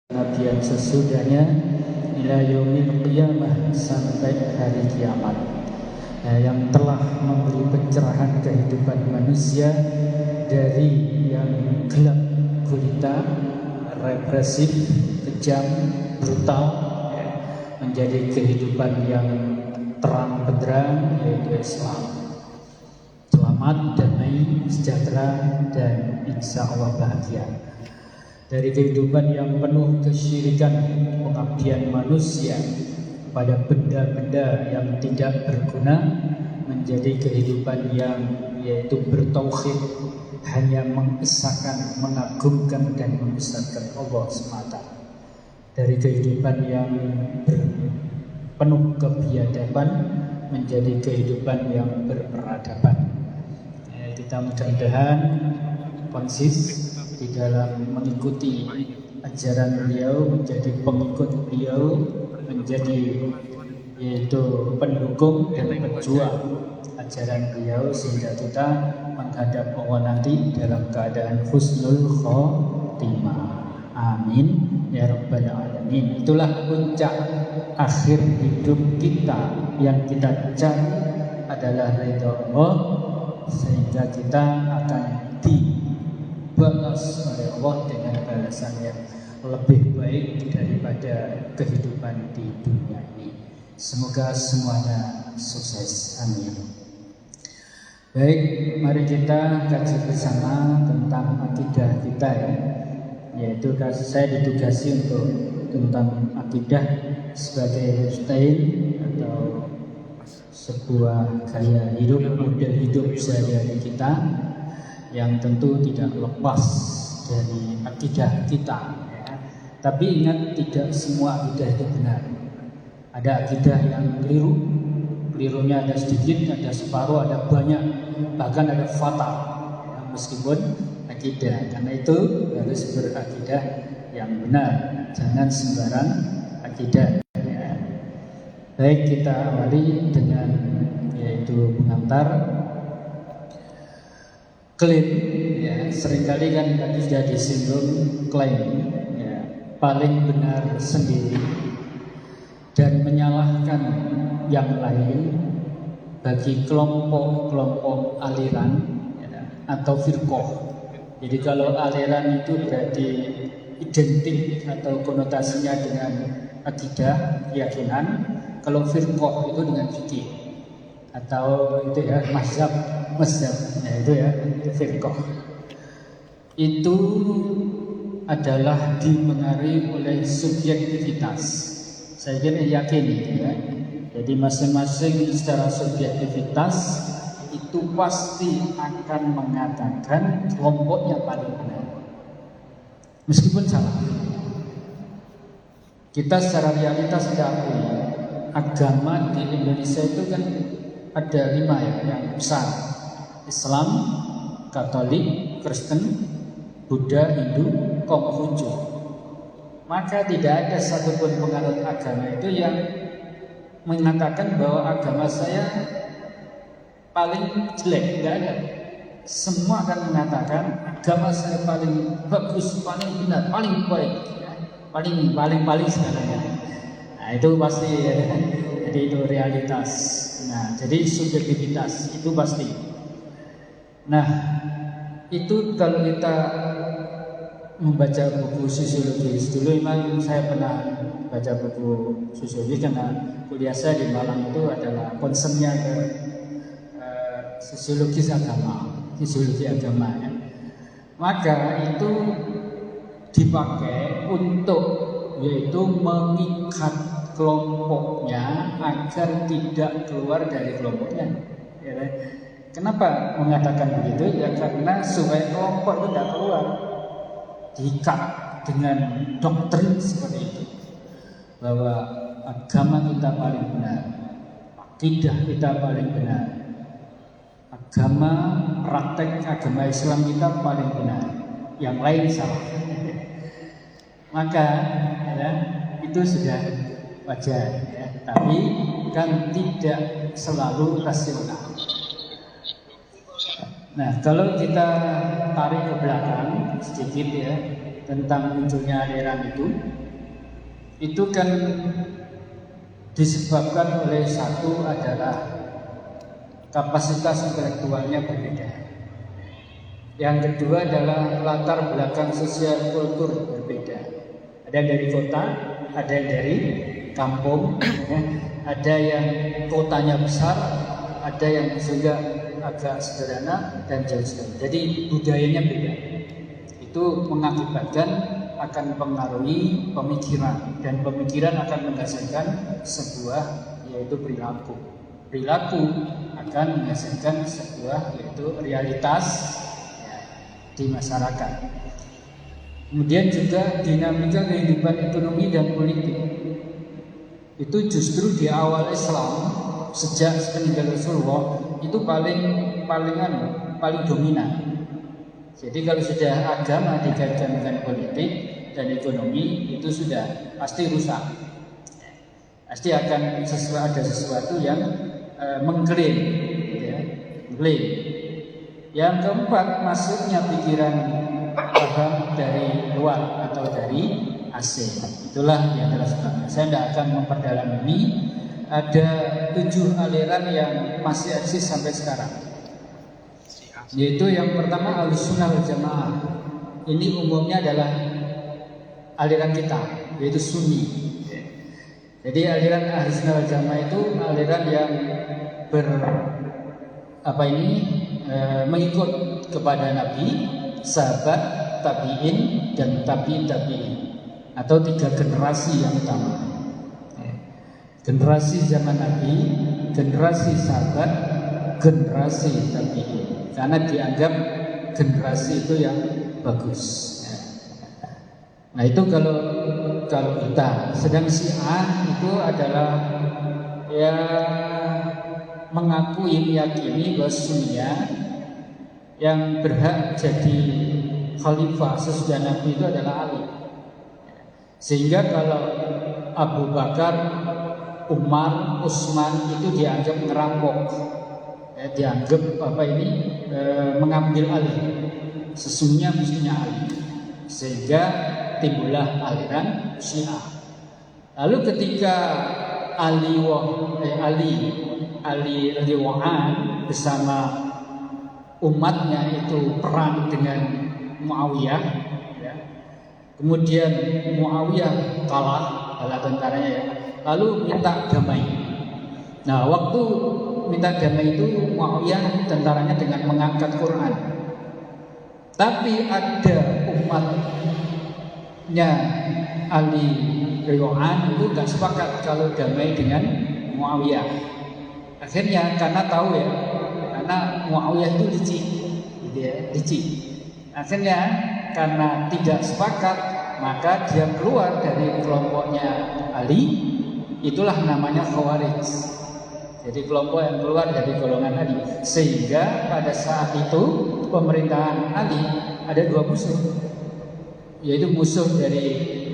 Nabi yang sesudahnya ila yaumil qiyamah, sampai hari kiamat, yang telah memberi pencerahan kehidupan manusia dari yang gelap gulita, represif, kejam, brutal, menjadi kehidupan yang terang benderang, yaitu Islam. Selamat, damai, sejahtera, dan insya Allah bahagia. Dari kehidupan yang penuh kesyirikan, pengabdian manusia pada benda-benda yang tidak berguna, menjadi kehidupan yang yaitu bertauhid, hanya mengesahkan, mengagungkan, dan membesarkan Allah semata. Dari kehidupan yang penuh kebiadaban menjadi kehidupan yang berperadaban. Kita mudah-mudahan konsis di dalam mengikuti ajaran beliau, menjadi pengikut beliau, menjadi yaitu pendukung dan pejuang ajaran beliau, sehingga kita menghadap Allah nanti dalam keadaan husnul khotimah. Amin ya rabbal alamin. Itulah puncak akhir hidup kita. Yang kita cari adalah ridha Allah, sehingga kita akan dibalas oleh Allah dengan balasan yang lebih baik daripada kehidupan di dunia ini. Semoga semuanya sukses. Amin. Baik, mari kita kaji bersama tentang akidah kita, yaitu saya ditugasi untuk tentang akidah sebagai lifestyle atau sebuah gaya hidup, model hidup sehari-hari kita, yang tentu tidak lepas dari akidah kita. Tapi ingat, tidak semua akidah itu benar. Ada akidah yang keliru, kelirunya ada sedikit, ada separuh, ada banyak, bahkan ada fatal, meskipun akidah. Karena itu harus berakidah yang benar, jangan sembarang akidah. Baik, kita awali dengan yaitu pengantar klaim. Seringkali kan tadi sudah disinggung klaim, paling benar sendiri dan menyalahkan yang lain bagi kelompok-kelompok aliran atau firqah. Jadi kalau aliran itu berarti identik atau konotasinya dengan akidah, keyakinan. Kalau firqah itu dengan fikih atau itu mazhab, itu firqah. Itu adalah dipengaruhi oleh subjektivitas. Saya kira yakin Jadi masing-masing secara subjektivitas itu pasti akan mengatakan kelompoknya paling benar, meskipun salah. Kita secara realitas sudah akui agama di Indonesia itu kan ada 5 yang besar: Islam, Katolik, Kristen, Buddha, Hindu, Konghucu. Maka tidak ada satupun penganut agama itu yang mengatakan bahwa agama saya paling jelek. Tidak ada. Semua akan mengatakan agama saya paling bagus, paling benar, paling baik, paling segalanya. Nah, itu pasti jadi itu realitas. Nah, jadi subjektivitas itu pasti. Nah, itu kalau kita membaca buku sosiologis dulu, memang saya pernah baca buku sosiologis karena kuliah saya di Malang itu adalah concernnya ke sosiologi agama. Maka itu dipakai untuk yaitu mengikat kelompoknya agar tidak keluar dari kelompoknya. Kenapa mengatakan begitu? Ya karena supaya kelompok itu tidak keluar, diikat dengan doktrin seperti itu, bahwa agama kita paling benar, akidah kita paling benar, agama praktek agama Islam kita paling benar, yang lain salah. Maka itu sudah wajar, tapi kan tidak selalu rasional. Nah, kalau kita tarik ke belakang sedikit tentang munculnya aliran itu kan disebabkan oleh satu adalah kapasitas intelektualnya berbeda. Yang kedua adalah latar belakang sosial kultur berbeda. Ada yang dari kota, ada yang dari kampung, ya. Ada yang kotanya besar, ada yang juga agak sederhana dan jauh sekali. Jadi budayanya beda. Itu mengakibatkan akan mempengaruhi pemikiran, dan pemikiran akan menghasilkan sebuah yaitu perilaku. Perilaku akan menghasilkan sebuah yaitu realitas ya, di masyarakat. Kemudian juga dinamika kehidupan ekonomi dan politik itu justru di awal Islam sejak sepeninggal Rasulullah itu paling dominan. Jadi kalau sudah agama dikaitkan dengan politik dan ekonomi itu sudah pasti rusak. Pasti akan ada sesuatu yang mengklaim, ya, mengklaim. Yang keempat, masuknya pikiran paham dari luar atau dari asing. Itulah yang adalah sebabnya. Saya tidak akan memperdalam ini. Ada 7 aliran yang masih eksis sampai sekarang. Yaitu yang pertama Ahlussunnah wal Jamaah. Ini umumnya adalah aliran kita, yaitu Sunni. Jadi aliran Ahlussunnah wal Jamaah itu aliran yang mengikut kepada Nabi, sahabat, tabi'in dan tabi'in atau 3 generasi yang utama. Generasi zaman Nabi, generasi sahabat, generasi tabi'in. Karena dianggap generasi itu yang bagus. Nah itu kalau kita, sedang Syiah itu adalah ya meyakini bahwa Sunniyah yang berhak jadi khalifah sesudah Nabi itu adalah Ali. Sehingga kalau Abu Bakar, Umar, Utsman itu dianggap ngerampok, dianggap mengambil alih. Sesungguhnya mestinya Ali. Sehingga timbullah aliran Syiah. Lalu ketika Ali radhiyallahu anhu bersama umatnya itu perang dengan Muawiyah, ya. Kemudian Muawiyah kalah bala tentaranya, ya. Lalu minta damai. Nah, waktu minta damai itu Muawiyah tentaranya dengan mengangkat Quran. Tapi ada umatnya Ali radhiyallahu anhu itu gak sepakat kalau damai dengan Muawiyah. Akhirnya karena tahu ya, karena Muawiyah itu licik, gitu ya, licik. Akhirnya karena tidak sepakat, maka dia keluar dari kelompoknya Ali. Itulah namanya Khawarij. Jadi kelompok yang keluar dari golongan Ali. Sehingga pada saat itu pemerintahan Ali ada 2 musuh, yaitu musuh dari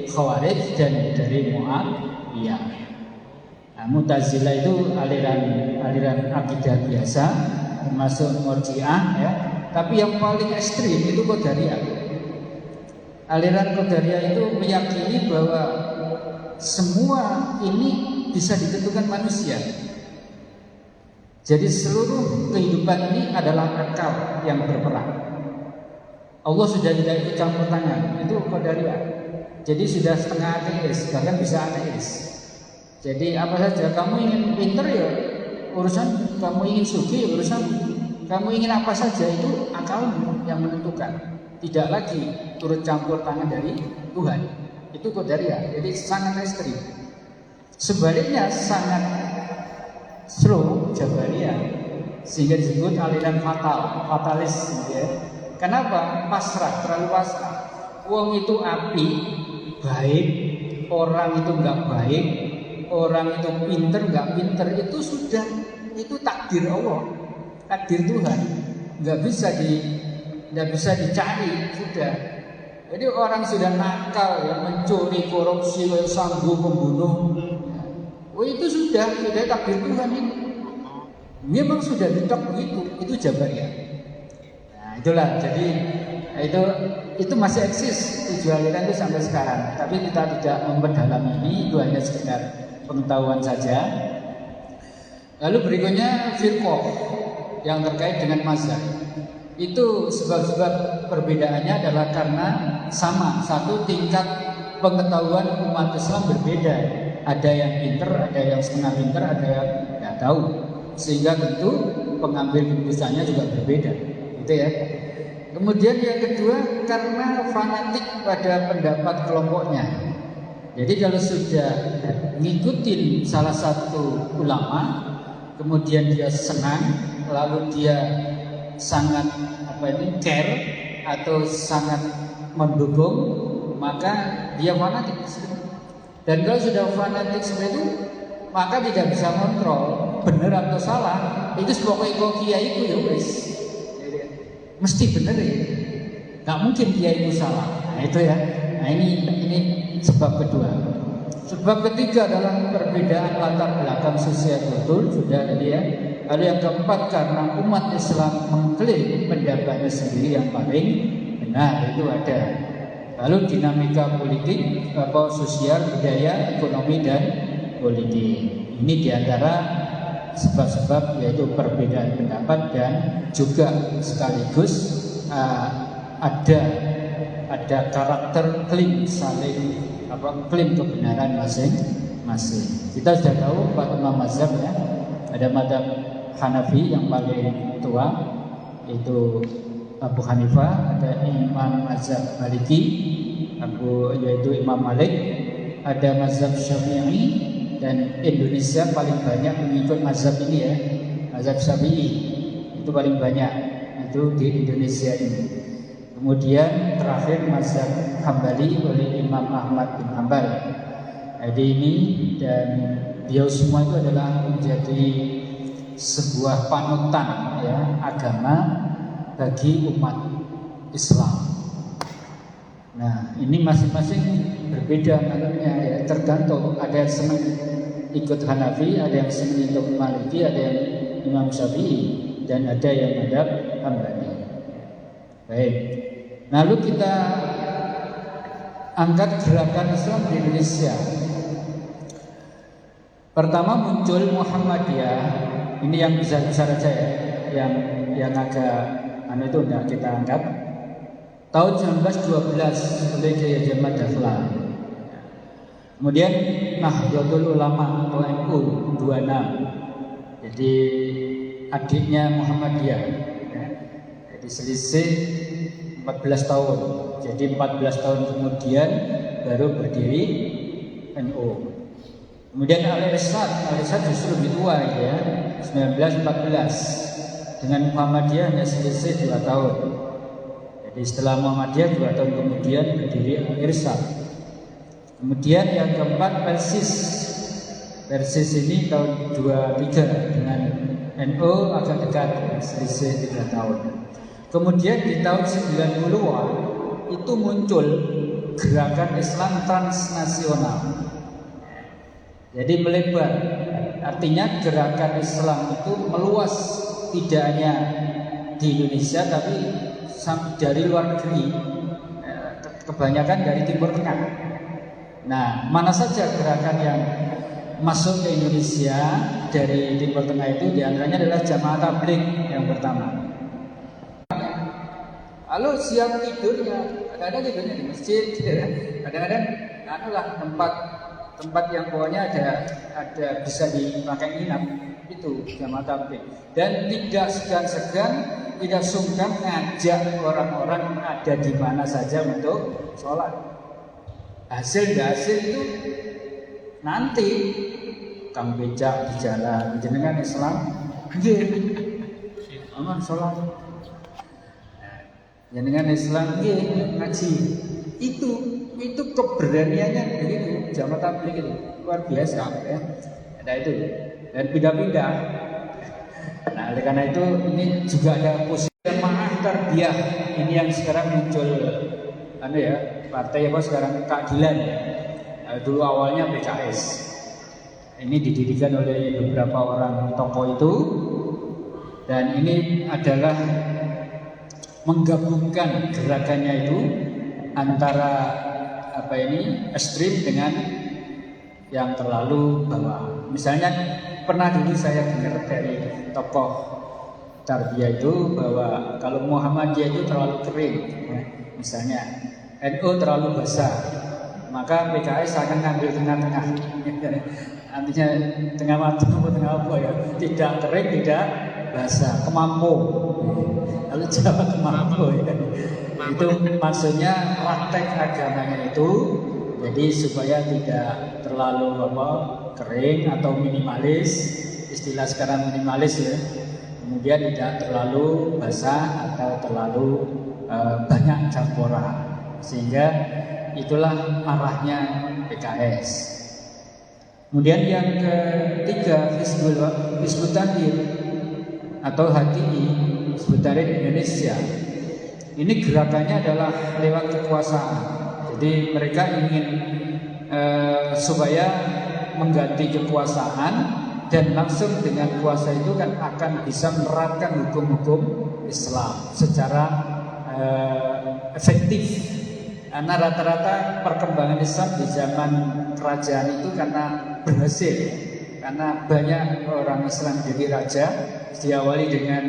Khawarij dan dari Muawiyah. Nah, Mu'tazilah itu aliran akidah biasa, termasuk Murji'ah, ya. Tapi yang paling ekstrim itu Qadariyah. Aliran Qadariyah itu meyakini bahwa semua ini bisa ditentukan manusia. Jadi seluruh kehidupan ini adalah akal yang berperan. Allah sudah tidak ikut campur tangan. Itu Qadariyah. Jadi sudah setengah ateis, bahkan bisa ateis. Jadi apa saja kamu ingin pinter ya urusan, kamu ingin sugih ya urusan, kamu ingin apa saja itu akalmu yang menentukan. Tidak lagi turut campur tangan dari Tuhan. Itu Qadariyah. Jadi sangat ekstrim. Sebaliknya sangat slow Jabariyah, sehingga disebut aliran fatalis, ya. Kenapa? Pasrah, terlalu pasrah. Wong itu api, baik, orang itu enggak baik, orang itu pinter enggak pinter, itu sudah, itu takdir Allah, takdir Tuhan, enggak bisa dicari, sudah. Jadi orang sudah nakal, yang mencuri, korupsi, sanggup membunuh, itu sudah takdir Tuhan ini. Memang sudah ditok begitu, itu Jabariyah. Nah, itulah jadi Itu masih eksis tujuh aliran itu sampai sekarang. Tapi kita tidak memperdalam ini, itu hanya sekedar pengetahuan saja. Lalu berikutnya firqah yang terkait dengan mazhab. Itu sebab-sebab perbedaannya adalah karena sama, satu tingkat pengetahuan umat Islam berbeda. Ada yang pinter, ada yang setengah pinter, ada yang tidak tahu. Sehingga tentu pengambil keputusannya juga berbeda. Gitu ya. Kemudian yang kedua karena fanatik pada pendapat kelompoknya. Jadi kalau sudah ngikutin salah satu ulama, kemudian dia senang, lalu dia sangat care atau sangat mendukung, maka dia fanatik. Dan kalau sudah fanatik seperti itu, maka tidak bisa kontrol benar atau salah. Itu pokoknya kok kiai itu ya wis, mesti benar ya, nggak mungkin kiai itu salah. Nah itu ya. Nah ini sebab kedua. Sebab ketiga adalah perbedaan latar belakang sosial betul sudah tadi ya. Lalu yang keempat karena umat Islam mengklaim pendapatnya sendiri yang paling benar, itu ada. Lalu dinamika politik, sosial, budaya, ekonomi dan politik. Ini diantara sebab-sebab yaitu perbedaan pendapat dan juga sekaligus ada karakter klaim saling klaim kebenaran masing-masing. Kita sudah tahu 4 mazhab ya. Ada mazhab Hanafi yang paling tua yaitu Abu Hanifah, ada Imam mazhab Maliki yaitu Imam Malik, ada mazhab Syafi'i, dan Indonesia paling banyak mengikut mazhab ini ya, mazhab Syafi'i itu paling banyak itu di Indonesia ini. Kemudian terakhir mazhab Hambali oleh Imam Ahmad bin Hanbal. Jadi ini dan beliau semua itu adalah menjadi sebuah panutan ya agama bagi umat Islam. Nah ini masing-masing berbeda maknanya ya, tergantung ada yang senang ikut Hanafi, ada yang senang ikut Maliki, ada yang Imam Syafi'i, dan ada yang mazhab Hambali. Baik. Lalu kita angkat gerakan Islam di Indonesia. Pertama muncul Muhammadiyah. Ini yang besar-besar aja ya, yang agak itu enggak kita anggap. Tahun 1912 oleh Kiai Haji Ahmad Dahlan. Kemudian Nahdlatul Ulama atau NU 26. Jadi adiknya Muhammadiyah. Ya. Jadi selisih 14 tahun. Jadi 14 tahun kemudian baru berdiri NU. Kemudian Al-Irsyad justru lebih tua ya, 1914. Dengan Muhammadiyah hanya selisih 2 tahun. Jadi setelah Muhammadiyah 2 tahun kemudian berdiri Al-Irsyad. Kemudian yang keempat Persis ini tahun 23 dengan NU agak dekat, selisih 3 tahun. Kemudian di tahun 90-an itu muncul gerakan Islam transnasional. Jadi melebar. Artinya gerakan Islam itu meluas tidak hanya di Indonesia tapi dari luar negeri. Kebanyakan dari Timur Tengah. Nah, mana saja gerakan yang masuk ke Indonesia dari Timur Tengah itu diantaranya adalah Jamaah Tabligh yang pertama. Lalu siang tidurnya, kadang-kadang tidurnya di masjid, kadang-kadang tempat yang pokoknya ada bisa dipakai nginap, itu Jamaah Tabligh. Dan tidak segan-segan, tidak sungkan ngajak orang-orang ada di mana saja untuk sholat. Hasil itu nanti kang becak di jalan jenengan Islam, nggih, aman sholat. Jenengan Islam nggih ngaji. Itu keberaniannya begitu Jamaah Tabligh itu luar biasa ya. Ada itu dan pindah-pindah. Nah, oleh karena itu ini juga ada posisi Jamaah Tarbiyah ini yang sekarang muncul partai sekarang keadilan ya. Dulu awalnya PKS. Ini didirikan oleh beberapa orang tokoh itu dan ini adalah menggabungkan gerakannya itu antara ekstrim dengan yang terlalu bawah. Misalnya pernah dulu saya dengar dari tokoh tarbiyah itu bahwa kalau Muhammadiyah itu terlalu kering, ya. Misalnya NU terlalu basah, maka PKS akan ngambil tengah-tengah. Artinya tengah waktu tengah apa ya? Tidak kering, tidak basah, kemampu. Lalu Jawa kemampu ya. Itu maksudnya praktek agamanya itu, jadi supaya tidak terlalu kering atau minimalis. Istilah sekarang minimalis ya. Kemudian tidak terlalu basah atau terlalu banyak campuran, sehingga itulah arahnya PKS. Kemudian yang ketiga, Hizbut Tahrir atau HTI, Hizbut Tahrir Indonesia. Ini gerakannya adalah lewat kekuasaan. Jadi mereka ingin supaya mengganti kekuasaan, dan langsung dengan kuasa itu kan akan bisa menerapkan hukum-hukum Islam secara efektif. Karena rata-rata perkembangan Islam di zaman kerajaan itu karena berhasil, karena banyak orang Islam jadi raja. Diawali dengan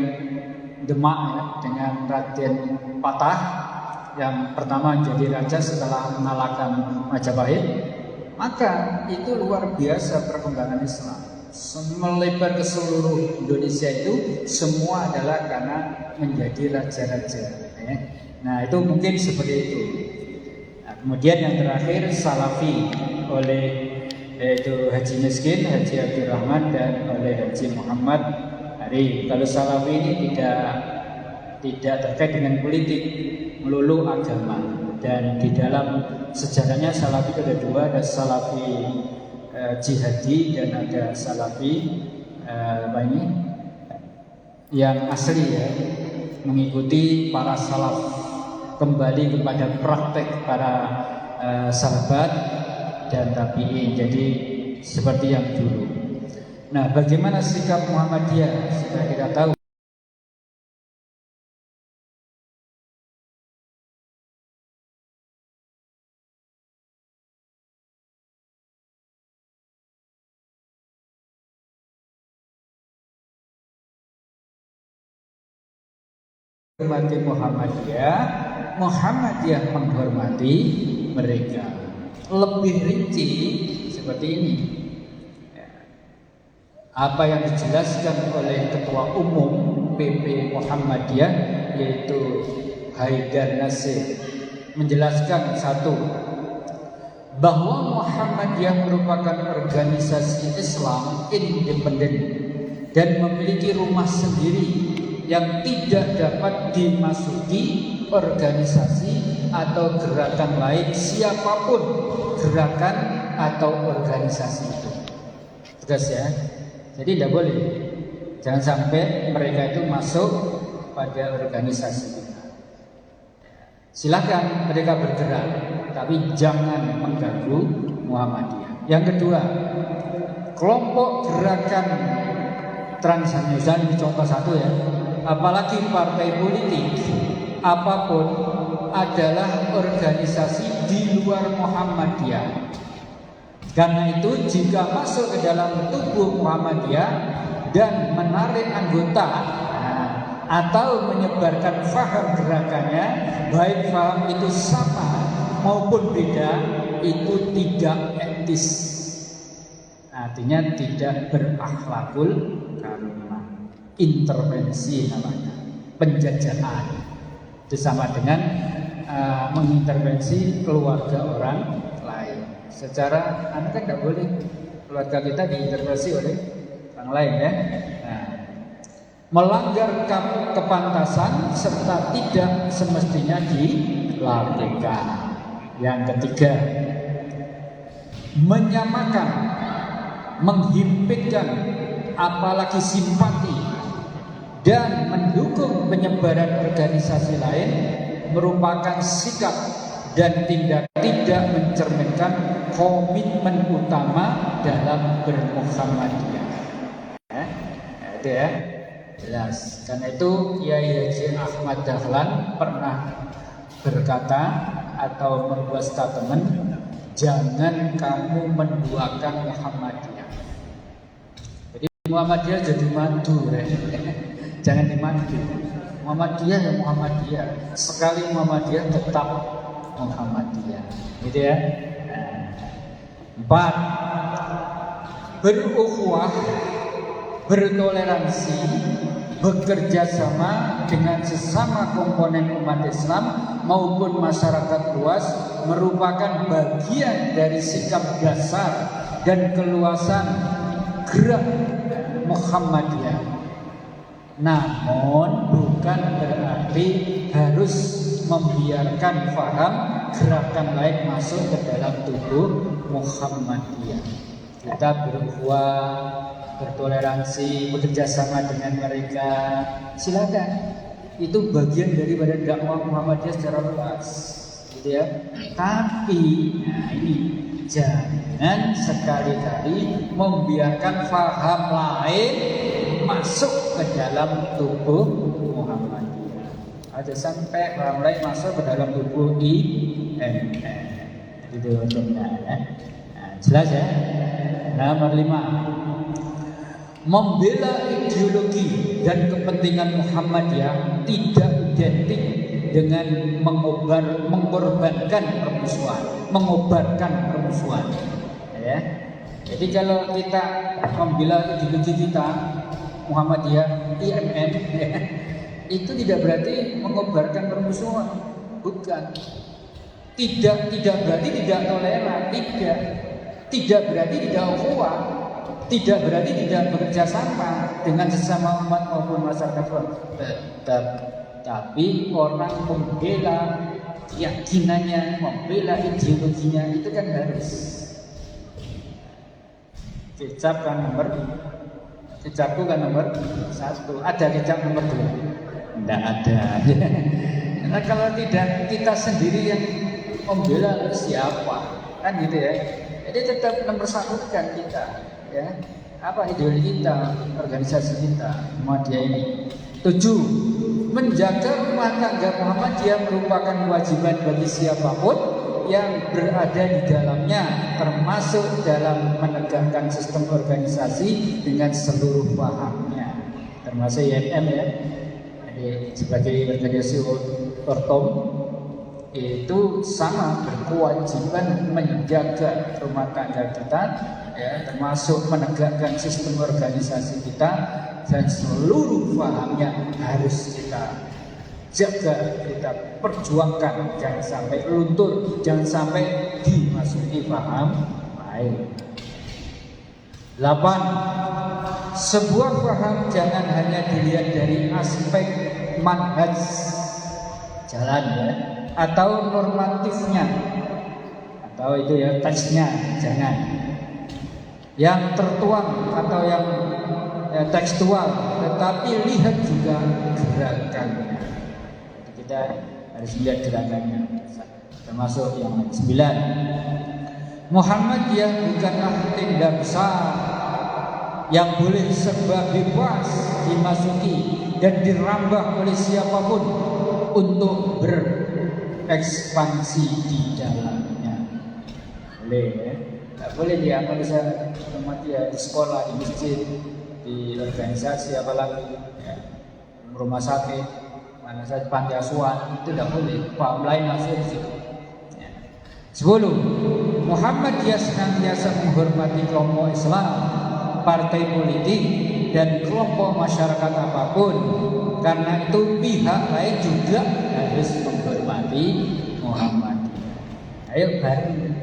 Demak ya, dengan Raden Patah yang pertama jadi raja setelah mengalahkan Majapahit. Maka itu luar biasa perkembangan Islam, melebar ke seluruh Indonesia. Itu semua adalah karena menjadi raja-raja ya. Nah itu mungkin seperti itu. Nah, kemudian yang terakhir Salafi oleh yaitu Haji Miskin, Haji Abdurrahman, dan oleh Haji Muhammad Ari. Kalau Salafi ini tidak terkait dengan politik, melulu agama. Dan di dalam sejarahnya Salafi itu ada dua, ada Salafi jihadi dan ada Salafi yang asli ya, mengikuti para salaf, kembali kepada praktek para sahabat dan tabi'in. Jadi seperti yang dulu. Nah, bagaimana sikap Muhammadiyah? Sudah kita tahu. Menghormati Muhammadiyah menghormati mereka. Lebih rinci seperti ini. Apa yang dijelaskan oleh Ketua Umum PP Muhammadiyah, yaitu Haidar Nasir, menjelaskan satu, bahwa Muhammadiyah merupakan organisasi Islam independen dan memiliki rumah sendiri yang tidak dapat dimasuki organisasi atau gerakan lain siapapun gerakan atau organisasi itu. Tegas ya. Jadi tidak boleh, jangan sampai mereka itu masuk pada organisasi kita. Silakan mereka bergerak, tapi jangan mengganggu Muhammadiyah. Yang kedua, kelompok gerakan Transnusa, contoh satu ya, apalagi partai politik apapun adalah organisasi di luar Muhammadiyah. Karena itu jika masuk ke dalam tubuh Muhammadiyah dan menarik anggota atau menyebarkan faham gerakannya, baik faham itu sama maupun beda, itu tidak etis. Artinya tidak berakhlakul karimah. Intervensi namanya, penjajahan. Itu sama dengan mengintervensi keluarga orang lain. Secara kan tidak boleh keluarga kita diintervensi oleh orang lain ya. Nah, melanggar kepantasan serta tidak semestinya dilakukan. Yang ketiga, menyamakan, menghimpitkan, apalagi simpati dan mendukung penyebaran organisasi lain merupakan sikap dan tindak tidak mencerminkan komitmen utama dalam bermuhammadiyah. Itu ya. Jelas. Karena itu Kiai Haji Ahmad Dahlan pernah berkata atau membuat statement, jangan kamu menduakan Muhammadiyah. Jadi Muhammadiyah jadi madu, jangan dimadu. Muhammadiyah ya Muhammadiyah. Sekali Muhammadiyah tetap Muhammadiyah. Gitu ya. 4. Berukhuwah, bertoleransi, bekerja sama dengan sesama komponen umat Islam maupun masyarakat luas merupakan bagian dari sikap dasar dan keluasan gerak Muhammadiyah. Namun bukan berarti harus membiarkan faham gerakan lain masuk ke dalam tubuh Muhammadiyah. Kita berukhuwah, bertoleransi, bekerja sama dengan mereka, silakan. Itu bagian daripada dakwah Muhammadiyah secara luas, gitu ya. Tapi, nah ini jangan sekali-kali membiarkan faham lain masuk ke dalam tubuh Muhammadiyah. Ada sampai faham lain masuk ke dalam tubuh IMN. Itu contohnya ya. Nah, jelas ya. Nomor 5. Membela ideologi dan kepentingan Muhammadiyah tidak identik dengan mengorbankan permusuhan, mengobarkan permusuhan. Ya. Jadi kalau kita membela ideologi kita Muhammadiyah, IMN, ya, itu tidak berarti mengobarkan permusuhan, bukan. Tidak berarti tidak toleran, tidak berarti tidak ukhuwah, tidak berarti tidak bekerja sama dengan sesama umat maupun masyarakat. Tapi orang membela keyakinannya, membela ideologinya itu kan harus. Kecap kecapku kan nomor 1. Ada kecap nomor 2? Tidak ada. Nah, kalau tidak kita sendiri yang membela siapa? Kan gitu ya. Jadi tetap nomor 1 kan kita, ya. Apa ideologi kita, organisasi kita, Muhammadiyah ini. 7. Menjaga rumah tangga Muhammadiyah merupakan kewajiban bagi siapapun yang berada di dalamnya, termasuk dalam menegakkan sistem organisasi dengan seluruh pahamnya, termasuk IMM ya. Jadi sebagai organisasi ortom itu sama berkewajiban menjaga rumah tangga kita, ya, termasuk menegakkan sistem organisasi kita dan seluruh pahamnya harus kita jaga, kita perjuangkan, jangan sampai luntur, jangan sampai dimasuki paham lain. 8. Sebuah paham jangan hanya dilihat dari aspek manhaj, jalan ya, atau normatifnya, atau itu ya teksnya, jangan. Yang tertuang atau yang tekstual, tetapi lihat juga gerakannya. Kita harus lihat gerakannya. Termasuk yang 9. Muhammadiyah bukanlah tenda besar yang boleh serba bebas dimasuki dan dirambah oleh siapapun untuk berekspansi di dalamnya. Boleh ya? Tidak boleh diamal Muhammadiyah di sekolah, di masjid, di organisasi, apalagi ya, rumah sakit, mana saja panti asuhan, itu tidak boleh. Paham lain masuk di situ. 10. Muhammadiyah senantiasa menghormati kelompok Islam, partai politik, dan kelompok masyarakat apapun. Karena itu pihak lain juga harus menghormati Muhammadiyah. Ayo bareng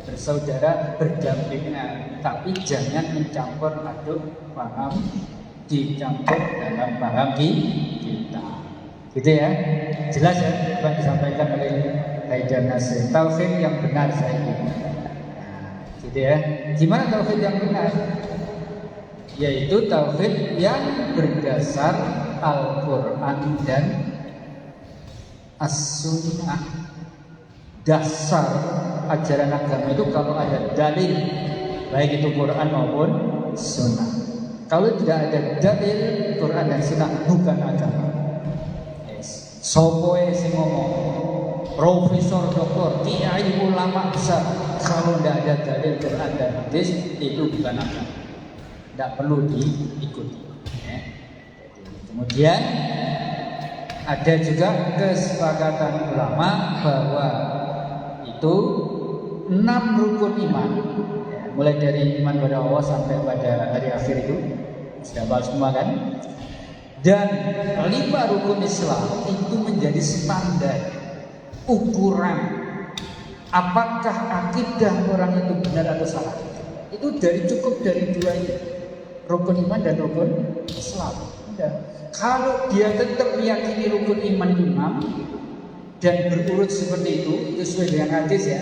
bersaudara, berdampingan, tapi jangan mencampur aduk paham, dicampur dalam paham kita. Gitu ya, jelas ya apa yang disampaikan oleh Haidar Nasir. Tauhid yang benar saya ini. Nah, gitu ya. Gimana tauhid yang benar? Yaitu tauhid yang berdasar Al-Quran dan As-Sunnah. Dasar ajaran agama itu kalau ada dalil, baik itu Quran maupun Sunnah. Kalau tidak ada dalil Quran dan Sunnah bukan agama. Yes. Sopoe sing ngomong, profesor, doktor, kiai, ulama besar, kalau tidak ada dalil Quran dan hadis itu bukan agama. Tidak perlu diikuti. Ya. Kemudian ada juga kesepakatan ulama bahwa itu 6 rukun iman, ya, mulai dari iman pada Allah sampai pada hari akhir itu sudah bahas semua kan. Dan 5 rukun Islam itu menjadi standar ukuran apakah akidah orang itu benar atau salah. Itu cukup dari 2 ini, rukun iman dan rukun Islam. Kalau dia tetap meyakini rukun iman itu 6 dan berurut seperti itu sesuai dengan hadis ya.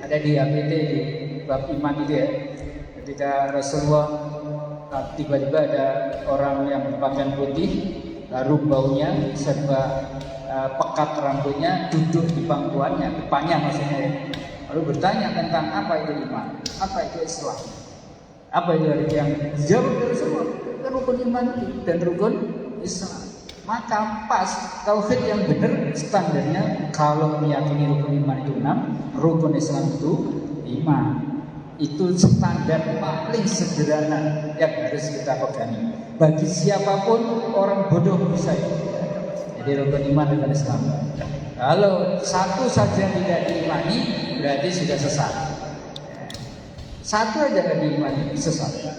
Ada di HPT di bab iman itu ya. Ketika Rasulullah tiba-tiba ada orang yang berpakaian putih, harum baunya serba pekat rambutnya, duduk di pangkuannya, depannya maksudnya ya. Lalu bertanya tentang apa itu iman, apa itu Islam, apa itu yang dijawab dari Rasulullah, rukun iman dan rukun Islam. Maka pas tauhid yang benar standarnya kalau meyakini rukun iman itu 6, rukun Islam itu 5. Itu standar paling sederhana yang harus kita pegangi. Bagi siapapun orang bodoh bisa itu. Jadi rukun iman dan Islam. Kalau satu saja tidak diimani berarti sudah sesat. Satu aja tidak diimani sesat.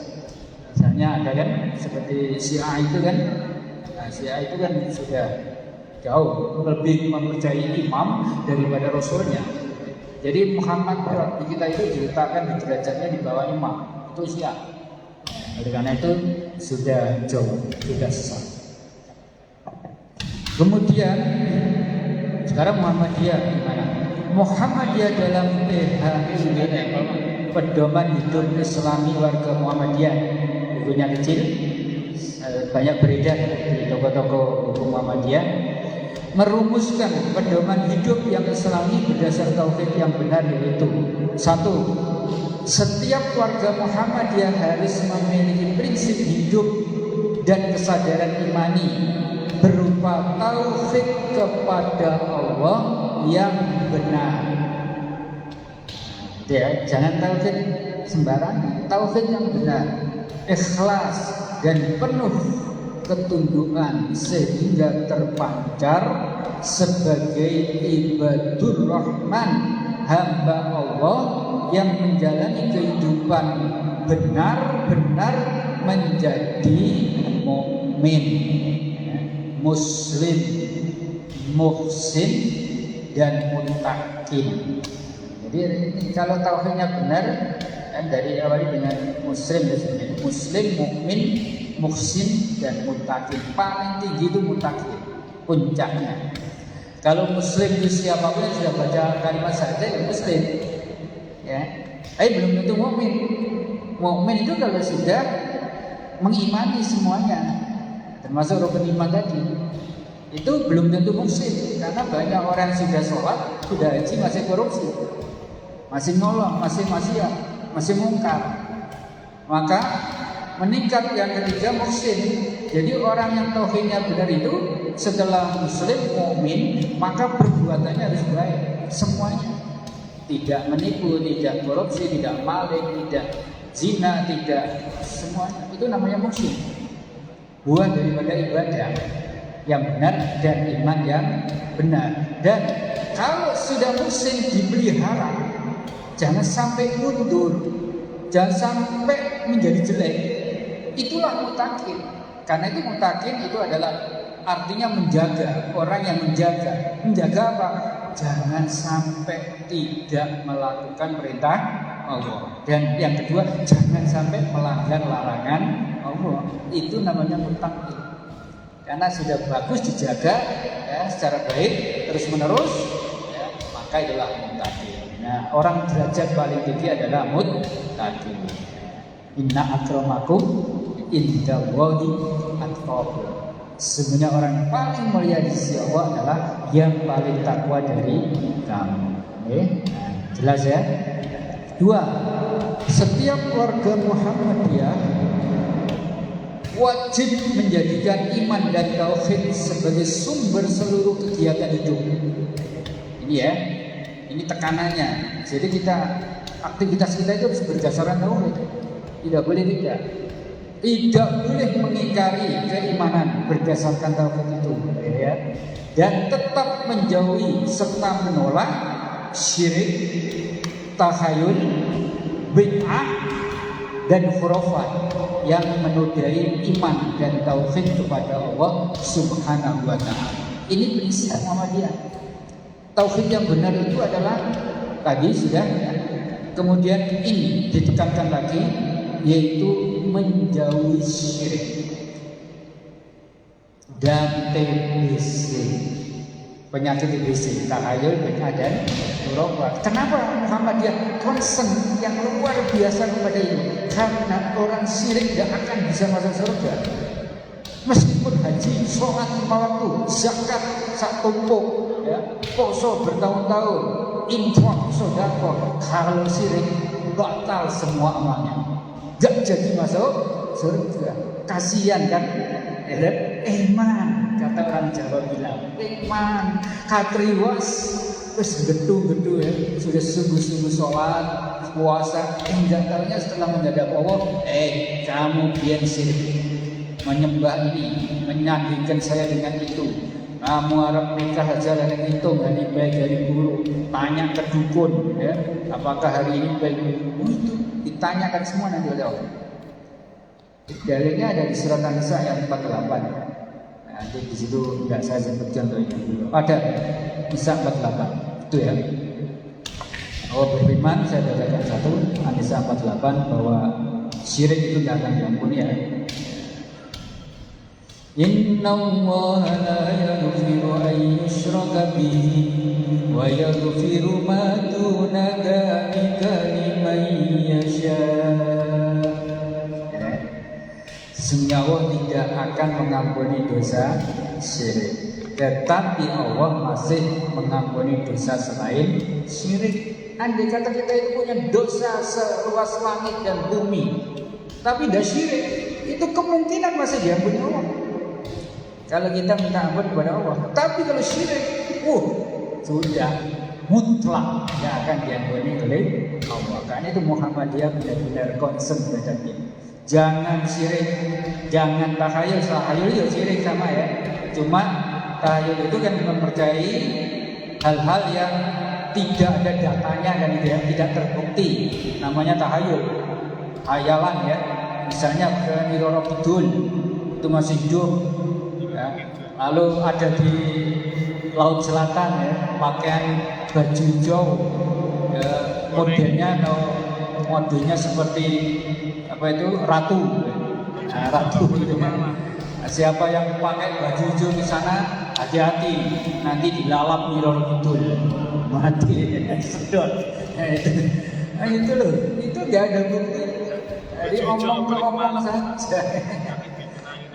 Misalnya ada kan seperti Syiah itu kan. Syiah itu kan sudah jauh lebih mempercayai imam daripada rasulnya. Jadi Muhammad di kita itu diletakkan di derajatnya di bawah imam. Itu Syiah. Oleh karena itu sudah jauh, sudah sesat. Kemudian sekarang Muhammadiyah gimana? Muhammadiyah dalam pedoman hidup Islami warga Muhammadiyah, bukunya kecil, banyak beredar di toko-toko buku Muhammadiyah, merumuskan pedoman hidup yang Islami berdasar tauhid yang benar, yaitu 1. Setiap warga Muhammadiyah harus memiliki prinsip hidup dan kesadaran imani berupa tauhid kepada Allah yang benar. Ya, jangan tauhid sembarangan, tauhid yang benar, ikhlas dan penuh ketundukan sehingga terpancar sebagai ibadur rahman, hamba Allah yang menjalani kehidupan benar-benar menjadi mukmin, muslim, muhsin dan muttaqin. Jadi kalau tauhidnya benar kan dari awal dengan muslim, mukmin, muhsin dan muttaqin. Paling tinggi itu muttaqin, puncaknya. Kalau muslim itu siapapun yang sudah baca kalimat saja ya muslim, ya. Tapi belum tentu mukmin. Mukmin itu kalau sudah mengimani semuanya, termasuk rukun iman tadi, itu belum tentu muslim. Karena banyak orang yang sudah sholat, sudah haji masih korupsi, masih nolong, masih maksiat, masih mungkar. Maka meningkat yang ketiga muhsin. Jadi orang yang tauhidnya benar itu setelah muslim, mukmin, maka perbuatannya harus baik semuanya. Tidak menipu, tidak korupsi, tidak maling, tidak zina, tidak semuanya. Itu namanya muhsin. Buah daripada ibadah yang benar dan iman yang benar. Dan kalau sudah muhsin dipelihara, jangan sampai mundur, jangan sampai menjadi jelek. Itulah muttaqin. Karena itu muttaqin itu adalah artinya menjaga, orang yang menjaga. Menjaga apa? Jangan sampai tidak melakukan perintah Allah. Dan yang kedua, jangan sampai melanggar larangan Allah. Itu namanya muttaqin. Karena sudah bagus dijaga ya, secara baik terus menerus, ya, maka itulah muttaqin. Nah, orang derajat paling tinggi adalah muttaqin. Inna akramakum indallahi atqakum. Sebenarnya orang paling mulia di sisi Allah adalah yang paling takwa dari kamu. Nah, jelas ya. 2. Setiap warga Muhammadiyah wajib menjadikan iman dan tauhid sebagai sumber seluruh kegiatan hidup. Ini ya, ini tekanannya. Jadi aktivitas kita itu harus berdasarkan tauhid. Tidak boleh tidak. Tidak boleh mengingkari keimanan berdasarkan tauhid itu, ya. Dan tetap menjauhi serta menolak syirik, tahayul, bid'ah dan khurafat yang menodai iman dan tauhid kepada Allah Subhanahu wa taala. Ini prinsip Muhammadiyah. Tauhid yang benar itu adalah tadi sudah, kemudian ini ditekankan lagi, yaitu menjauhi syirik dan TBC, penyakit TBC, tahayul, bid'ah dan khurafat. Kenapa Muhammadiyah concern yang luar biasa kepada ini? Karena orang syirik tidak akan bisa masuk surga. Meskipun haji, sholat 5 waktu, zakat sak tumpuk, ya, poso bertahun-tahun, infak, sedekah, kalau syirik batal semua amalnya, gak jadi masuk surga. Kasihan kan? Iman, kata orang Jawa bilang, iman katriwas wis gedu-gedu ya, sudah sungguh-sungguh sholat, puasa, enggak tahunya setelah menghadap Allah, kamu biar syirik, menyembah ini, menyandingkan saya dengan itu. Kamu harap nikah aja dengan hitung hari baik dari guru, tanya ke dukun, ya, apakah hari ini baik? Itu ditanyakan semua nanti oleh Allah. Dalilnya ada di surat An-Nisa ayat 48. Nanti di situ tidak saya sebutkan contohnya dulu. Ada Nisa 48 itu ya. Allah berfirman, saya bacakan satu, An-Nisa 48, bahwa syirik itu tidak akan diampuni ya. Inna Allah la yaghfiru an yushraka bihi wa yaghfiru ma duna dzalika liman yasha. Sesungguhnya Allah tidak akan mengampuni dosa syirik, tetapi Allah masih mengampuni dosa selain syirik. Andai kata kita itu punya dosa seluas langit dan bumi, tapi tidak syirik, itu kemungkinan masih diampuni Allah. Kalau kita minta ampun kepada Allah, tapi kalau syirik, sudah mutlak tidak akan diampuni oleh Allah. Karena itu Muhammadiyah benar-benar concern terhadap ini. Jangan syirik, jangan tahayul. Tahayul ya syirik sama ya. Cuma tahayul itu kan mempercayai hal-hal yang tidak ada datanya kan, itu ya, tidak terbukti. Namanya tahayul, hayalan ya. Misalnya Nyi Roro Kidul itu masih hidup, ya. Lalu ada di Laut Selatan ya, pakaian baju hijau, ya, modelnya atau modelnya seperti apa itu ratu, nah, ratu gitu kan. Siapa yang pakai baju hijau di sana, hati-hati, nanti dilalap Nyi Roro Kidul, mati, sedot. Nah, itu loh, itu nggak ada bukti. Jadi omong saja.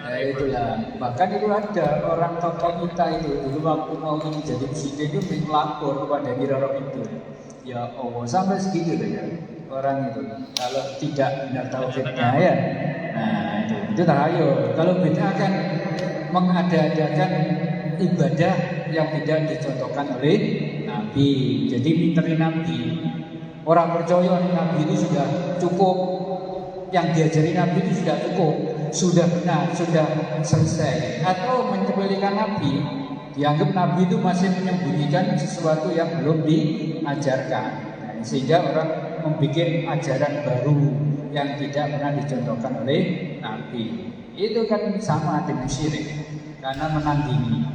Nah itulah, bahkan itu ada orang tokoh kita itu dulu waktu mau ini jadi presiden itu melapor kepada Nyi Roro Kidul. Ya Allah, sampai segitu loh ya orang itu. Kalau tidak benar tauhidnya ya, nah itu tahayul. Kalau beda kan mengada-adakan ibadah yang tidak dicontohkan oleh Nabi. Jadi minterin Nabi. Orang percaya Nabi itu sudah cukup. Yang diajari Nabi itu sudah cukup, sudah benar, sudah selesai. Atau menyembelihkan Nabi, dianggap Nabi itu masih menyembunyikan sesuatu yang belum diajarkan, sehingga orang membuat ajaran baru yang tidak pernah dicontohkan oleh Nabi. Itu kan sama dengan syirik, karena menandingi.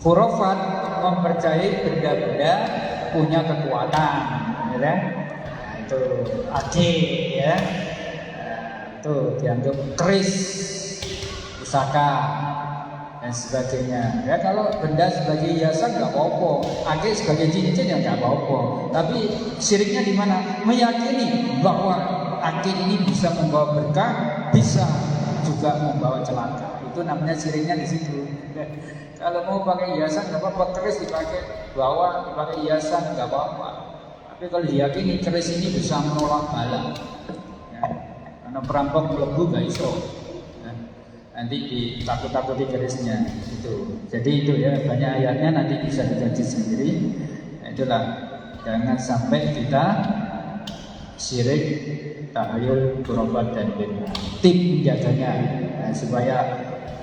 Khurafat mempercayai benda-benda punya kekuatan, ya. Nah, itu ajib ya. Tuh dianggap keris, pusaka dan sebagainya. Ya kalau benda sebagai hiasan nggak apa-apa, akik sebagai cincin ya nggak apa-apa. Tapi syiriknya di mana? Meyakini bahwa akik ini bisa membawa berkah, bisa juga membawa celaka. Itu namanya syiriknya di situ. Kalau mau pakai hiasan nggak apa-apa, keris dipakai bawa, dipakai hiasan nggak apa-apa. Tapi kalau diyakini keris ini bisa menolak bala. Karena perampok melebu gak iso. Nah nanti ditakut-takuti garisnya itu. Jadi itu ya, banyak ayatnya, nanti bisa dikaji sendiri. Nah, itulah, jangan sampai kita syirik, tahayul, khurafat dan bid'ah. Tim menjaganya supaya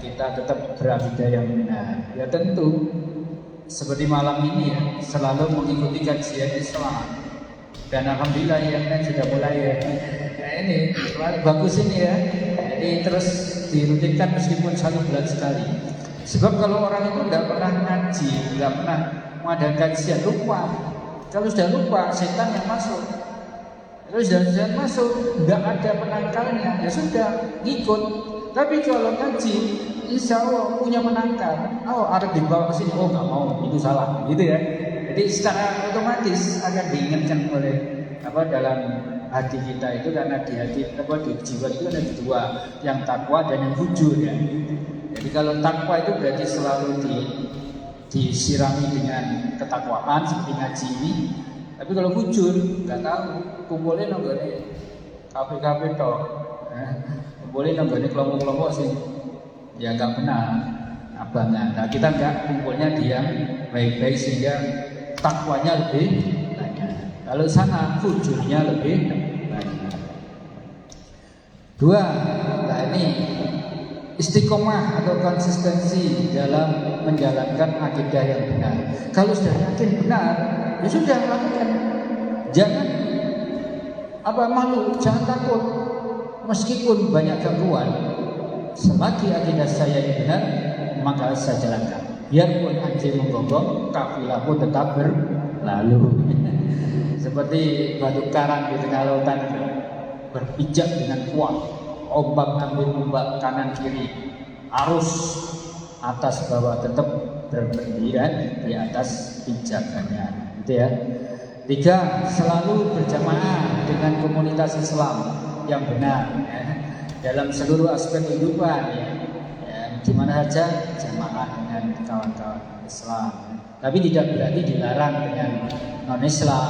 kita tetap berakidah yang benar. Ya tentu seperti malam ini ya, selalu mengikuti kajian Islam. Dan alhamdulillah yang kan sudah mulai ya. Nah ini bagus ini ya. Jadi terus dirutinkan meskipun 1 bulan sekali. Sebab kalau orang itu tidak pernah ngaji, tidak pernah mengadakan kajian, lupa. Kalau sudah lupa, setan yang masuk. Kalau sudah masuk, tidak ada penangkalnya, ya sudah ngikut. Tapi kalau ngaji, insya Allah punya penangkal. Oh, ada dibawa ke sini, oh nggak mau, itu salah, gitu ya. Jadi secara otomatis akan diingatkan oleh dalam hati kita itu, karena di hati di jiwa itu ada 2, yang takwa dan yang jujur ya. Jadi kalau takwa itu berarti selalu disirami dengan ketakwaan seperti ngaji ini. Tapi kalau jujur nggak tahu, kumpulin nonggone kafe-kafe toh, kumpulin nonggone kelompok-kelompok sih, ya nggak benar abangan. Nah kita nggak kumpulnya di yang baik-baik sehingga takwanya lebih banyak. Kalau sana fujurnya lebih banyak. 2, nah ini istiqomah atau konsistensi dalam menjalankan akidah yang benar. Kalau sudah yakin benar, ya sudah lakukan. Jangan malu, jangan takut. Meskipun banyak gangguan, selagi akidah saya yang benar, maka saya jalankan. Biarpun anjing menggonggong, kafilah pun tetap berlalu. Seperti batu karang di tengah lautan berpijak dengan kuat, ombak ambil ombak kanan kiri, arus atas bawah tetap berpendirian di atas pijakannya, gitu ya. 3, selalu berjamaah dengan komunitas Islam yang benar ya, dalam seluruh aspek kehidupan ya. Di mana saja jamaah dengan kawan-kawan Islam. Tapi tidak berarti dilarang dengan non-Islam,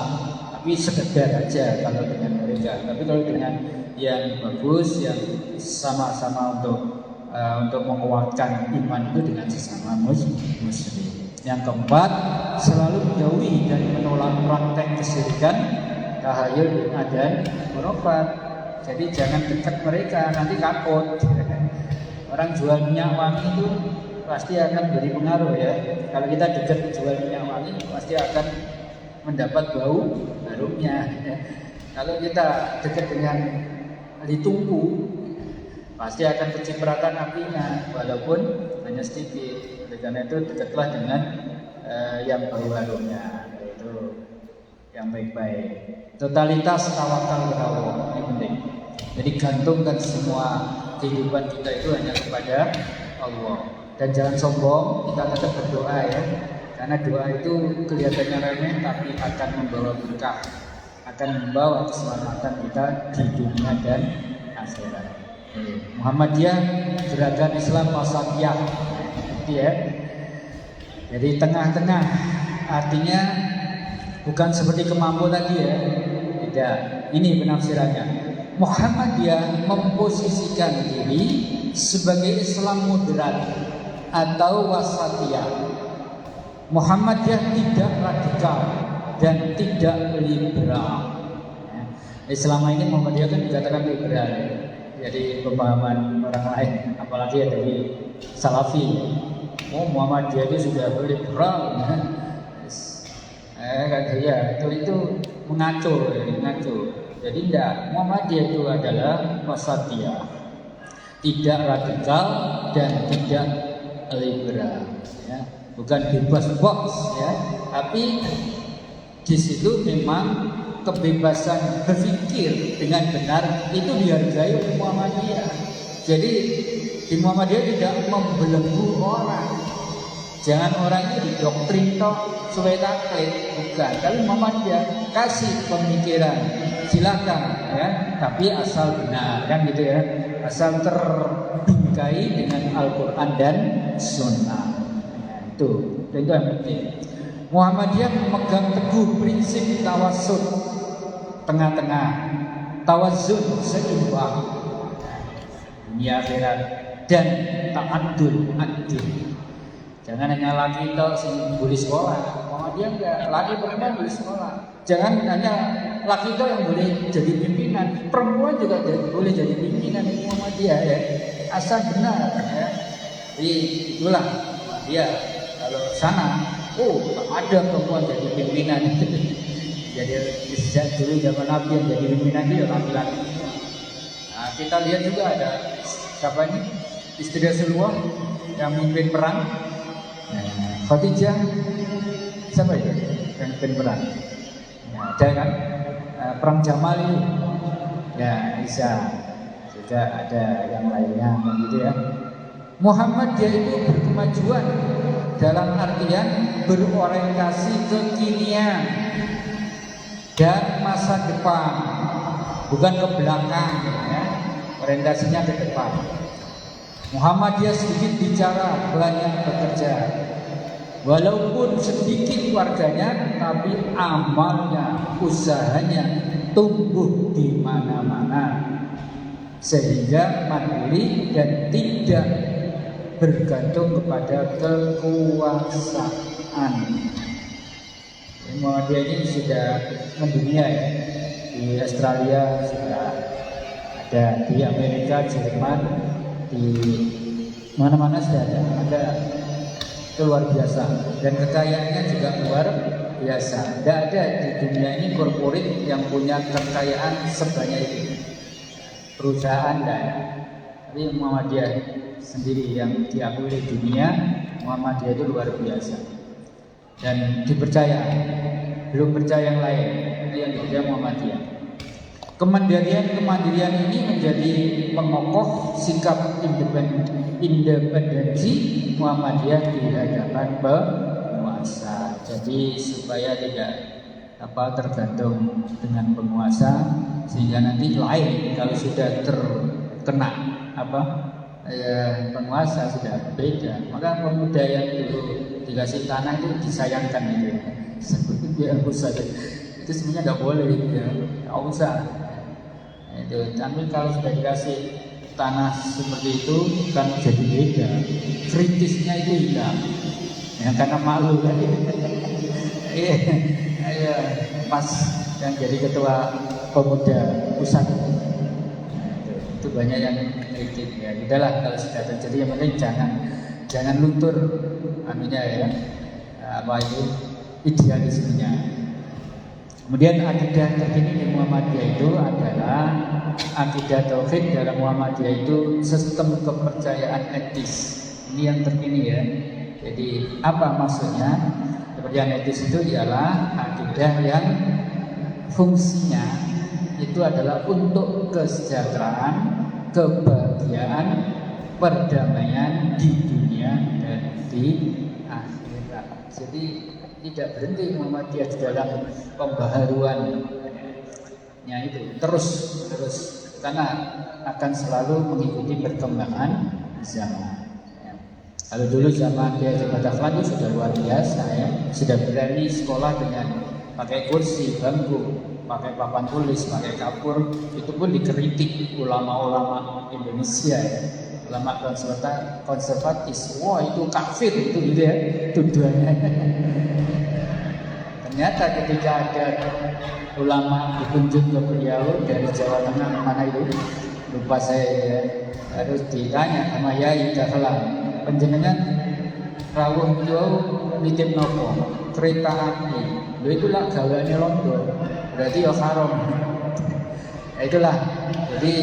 tapi sekedar aja kalau dengan mereka. Tapi kalau dengan yang bagus, yang sama-sama untuk menguatkan iman itu dengan sesama muslim. Yang keempat, selalu menjauhi dan menolak praktek kesyirikan, tahayul, bid'ah dan khurafat. Jadi jangan dekat mereka, nanti takut. Orang jual minyak wangi itu pasti akan beri pengaruh ya. Kalau kita dekat jual minyak wangi, pasti akan mendapat bau harumnya ya. Kalau kita dekat dengan ahli tungku, pasti akan kecipratan apinya, walaupun hanya sedikit. Oleh karena itu dekatlah dengan yang bau harumnya, yaitu yang baik-baik. Totalitas tawakal kepada Allah, ini penting. Jadi gantungkan semua kehidupan kita itu hanya kepada Allah. Dan jangan sombong, kita tetap berdoa ya. Karena doa itu kelihatannya remeh, tapi akan membawa berkah, akan membawa keselamatan kita di dunia dan akhirat. Muhammadiyah, gerakan Islam wasatiyah, gitu ya. Jadi tengah-tengah, artinya bukan seperti kemampu tadi ya. Tidak, ini penafsirannya. Muhammadiyah memposisikan diri sebagai Islam moderat atau wasatiyah. Muhammadiyah tidak radikal dan tidak liberal. Selama ini Muhammadiyah kan dikatakan liberal, jadi pemahaman orang lain, apalagi ya dari Salafi. Oh, Muhammadiyah itu sudah liberal. Ya, itu mengacu. Jadi tidak, Muhammadiyah itu adalah wasatiyah, tidak radikal dan tidak liberal, ya. Bukan bebas box, ya. Tapi di situ memang kebebasan berpikir dengan benar itu dihargai oleh Muhammadiyah. Jadi di Muhammadiyah tidak membelenggu orang. Jangan orang itu didoktrin toh supaya taklid, bukan. Tapi Muhammadiyah kasih pemikiran, silakan ya, tapi asal benar kan gitu ya, asal terbingkai dengan Al-Quran dan Sunnah. Itu yang penting. Muhammadiyah memegang teguh prinsip tawassul, tengah-tengah, tawazun, seimbang, dunia akhirat. dan ta'addul adil. Jangan hanya laki tok sing boleh sekolah, Muhammadiyah enggak, laki perempuan boleh sekolah. Jangan hanya laki tok yang boleh jadi pimpinan, perempuan juga boleh jadi pimpinan di Muhammadiyah ya. Asal benar ya. Jadi itulah Muhammadiyah. Kalau sana, tak ada perempuan jadi pimpinan. Jadi sejak dulu zaman Nabi yang jadi pimpinan itu laki-laki. Nah, kita lihat juga ada siapa ini? Istri Rasulullah yang memimpin perang. Khadijah siapa itu yang memimpin perang? Nah, ada kan perang Jamal itu. Ya, bisa juga ada yang lainnya begitu ya. Muhammad dia itu berkemajuan dalam artian berorientasi kekinian dan masa depan, bukan ke belakang ya. Orientasinya ke depan. Muhammadiyah sedikit bicara, banyak bekerja. Walaupun sedikit warganya, tapi amalnya, usahanya tumbuh di mana-mana, sehingga mandiri dan tidak bergantung kepada kekuasaan. Muhammadiyah ini sudah mendunia ya. Di Australia sudah ada, di Amerika, Jerman, di mana-mana sudah ada. Itu luar biasa dan kekayaannya juga luar biasa. Tidak ada di dunia ini korporat yang punya kekayaan sebanyak itu. Perusahaan dan tapi Muhammadiyah sendiri yang diakui di dunia, Muhammadiyah itu luar biasa dan dipercaya. Belum percaya yang lain, itu yang dipercaya Muhammadiyah. Kemandirian ini menjadi pengokoh sikap independensi Muhammadiyah di hadapan penguasa. Jadi supaya tidak tergantung dengan penguasa, sehingga nanti lain kalau sudah terkena penguasa sudah beda. Maka pemuda yang dulu dikasih tanah itu disayangkan gitu ya. Seperti itu sebenarnya nggak boleh ya, nggak usah. Itu, tapi kalau sudah dikasih tanah seperti itu kan jadi beda, kritisnya itu hilang ya, karena malu kan. Iya, pas yang jadi ketua pemuda pusat itu banyak yang kritik ya. Udahlah kalau sudah terjadi, yang penting jangan luntur anunya ya, idealismenya. Kemudian akidah terkini di Muhammadiyah itu adalah akidah tauhid. Dalam Muhammadiyah itu sistem kepercayaan etis. Ini yang terkini ya. Jadi apa maksudnya? Kepercayaan etis itu ialah akidah yang fungsinya itu adalah untuk kesejahteraan, kebahagiaan, perdamaian di dunia dan di akhirat. Jadi tidak berhenti Muhammadiyah di dalam pembaharuannya itu terus karena akan selalu mengikuti perkembangan zaman. Kalau dulu zaman dia di Batavia itu sudah luar biasa ya, sudah berani sekolah dengan pakai kursi, bangku, pakai papan tulis, pakai kapur. Itu pun dikritik ulama-ulama Indonesia ya, ulama konservatis. Wah itu kafir itu gitu ya tuduhannya. Ternyata ketika ada ulama dikunjung ke beliau dari Jawa Tengah, mana itu lupa saya ya, harus ditanya sama Yai Dahlan, penjenengan rawuh beliau nitip nopo kereta api, lo itulah gawaannya London, berarti ya haram. Nah, itulah, jadi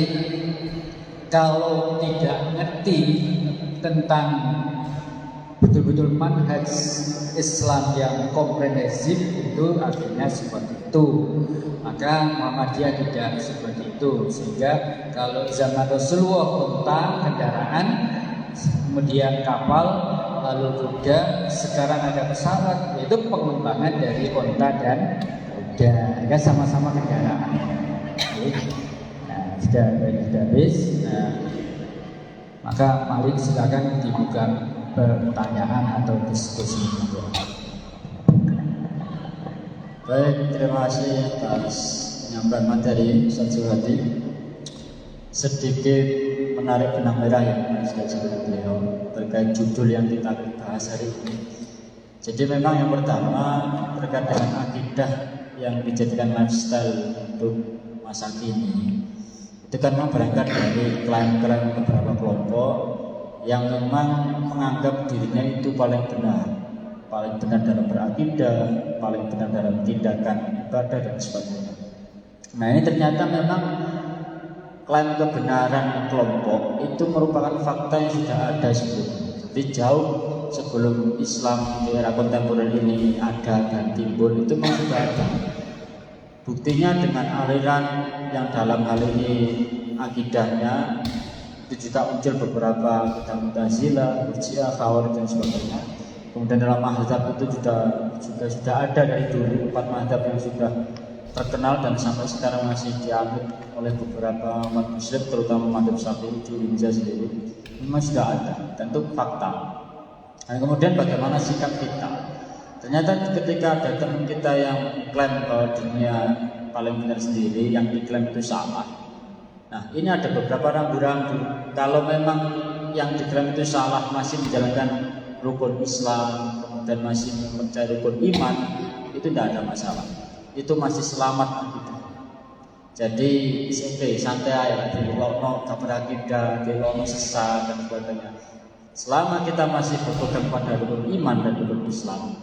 kalau tidak ngerti tentang betul-betul manhaj Islam yang komprehensif itu akhirnya seperti itu. Maka Muhammadiyah tidak seperti itu, sehingga kalau zaman Rasulullah unta, kendaraan, kemudian kapal, lalu kuda, sekarang ada pesawat, yaitu pengembangan dari unta dan kuda, ya sama-sama kendaraan. Nah, sudah habis. Nah, maka Malik silakan dibuka pertanyaan atau diskusi. Baik, terima kasih atas penyampaian materi Ustaz Zuhadi. Sedikit menarik benang merah yang sudah disebut beliau terkait judul yang kita bahas hari ini. Jadi memang yang pertama terkait dengan akidah yang dijadikan lifestyle untuk masa kini, itu kan memang berangkat dari klaim-klaim beberapa kelompok yang memang menganggap dirinya itu paling benar dalam berakidah, paling benar dalam tindakan ibadah dan sebagainya. Nah ini ternyata memang klaim kebenaran kelompok itu merupakan fakta yang sudah ada sebelumnya. Jadi jauh sebelum Islam di era kontemporer ini ada dan timbul, itu memang sudah ada. Buktinya dengan aliran yang dalam hal ini akidahnya itu juga muncul beberapa Mu'tazilah, Murji'ah, Khawarij dan sebagainya. Kemudian dalam mazhab itu juga sudah ada dari dulu 4 mazhab yang sudah terkenal dan sampai sekarang masih dianut oleh beberapa umat muslim, terutama mazhab Syafi'i di Indonesia sendiri. Memang sudah ada, tentu fakta. Dan kemudian bagaimana sikap kita? Ternyata ketika ada teman kita yang klaim bahwa dunia paling benar sendiri, yang diklaim itu salah. Nah ini ada beberapa ragu-ragu. Kalau memang yang diklaim itu salah, masih menjalankan rukun Islam, kemudian masih mencari rukun iman, itu tidak ada masalah. Itu masih selamat gitu. Jadi santai aja, dilono kabar akidah, dilono sesat dan sebagainya. Selama kita masih berpegang pada rukun iman dan rukun Islam,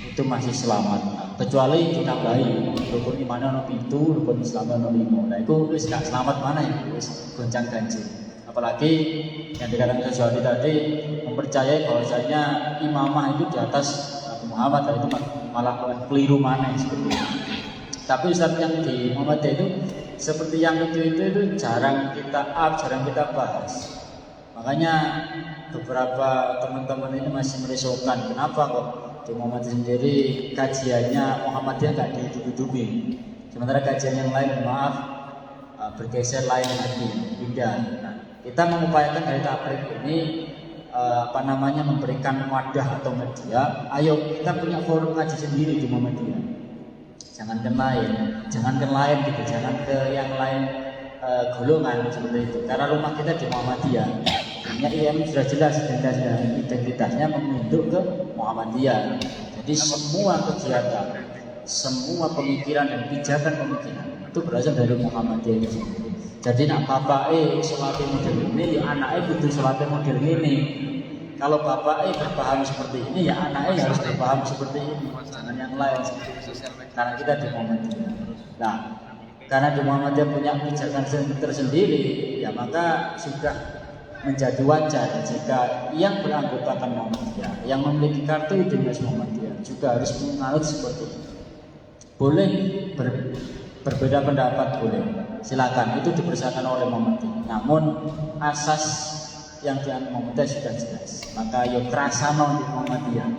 itu masih selamat. Kecuali ditambahi rukun iman ono 7, rukun Islam ono 5. Nah itu wis gak selamat mana ya, wis goncang-ganjing. Apalagi yang dikatakan Ghazali tadi mempercayai bahwasanya imamah itu di atas Nabi Muhammad, itu malah keliru mana seperti itu. Tapi Ustaz yang di Muhammadiyah itu seperti yang itu jarang kita bahas. Makanya beberapa teman-teman ini masih merisaukan, kenapa kok di Muhammadiyah sendiri kajiannya Muhammadiyah nggak dihidup-hidupin, sementara kajian yang lain bergeser lain lagi, pindah. Nah, kita mengupayakan dari tabligh ini memberikan wadah atau media. Ayo kita punya forum ngaji sendiri di Muhammadiyah. Jangan ke lain gitu, jangan ke yang lain golongan seperti itu. Karena rumah kita di Muhammadiyah. Punya IM sudah jelas identitasnya menunduk ke Muhammadiyah. Jadi semua kegiatan, semua pemikiran dan pijakan pemikiran itu berasal dari Muhammadiyah itu sendiri. Jadi nak bapak sholat model ini, ya anaknya butuh sholat model ini. Kalau bapak berpaham seperti ini, ya anaknya harus berpaham seperti ini, jangan yang lain. Karena kita di Muhammadiyah. Nah, karena di Muhammadiyah punya pijakan tersendiri, ya maka sudah menjadi wajar jika yang beranggotakan Muhammadiyah, yang memiliki kartu identitas Muhammadiyah juga harus menganut seperti itu. Boleh berbeda pendapat, boleh, silakan, itu dipersilakan oleh Muhammadiyah. Namun asas yang dianut Muhammadiyah sudah jelas. Maka yo kerasano di Muhammadiyah,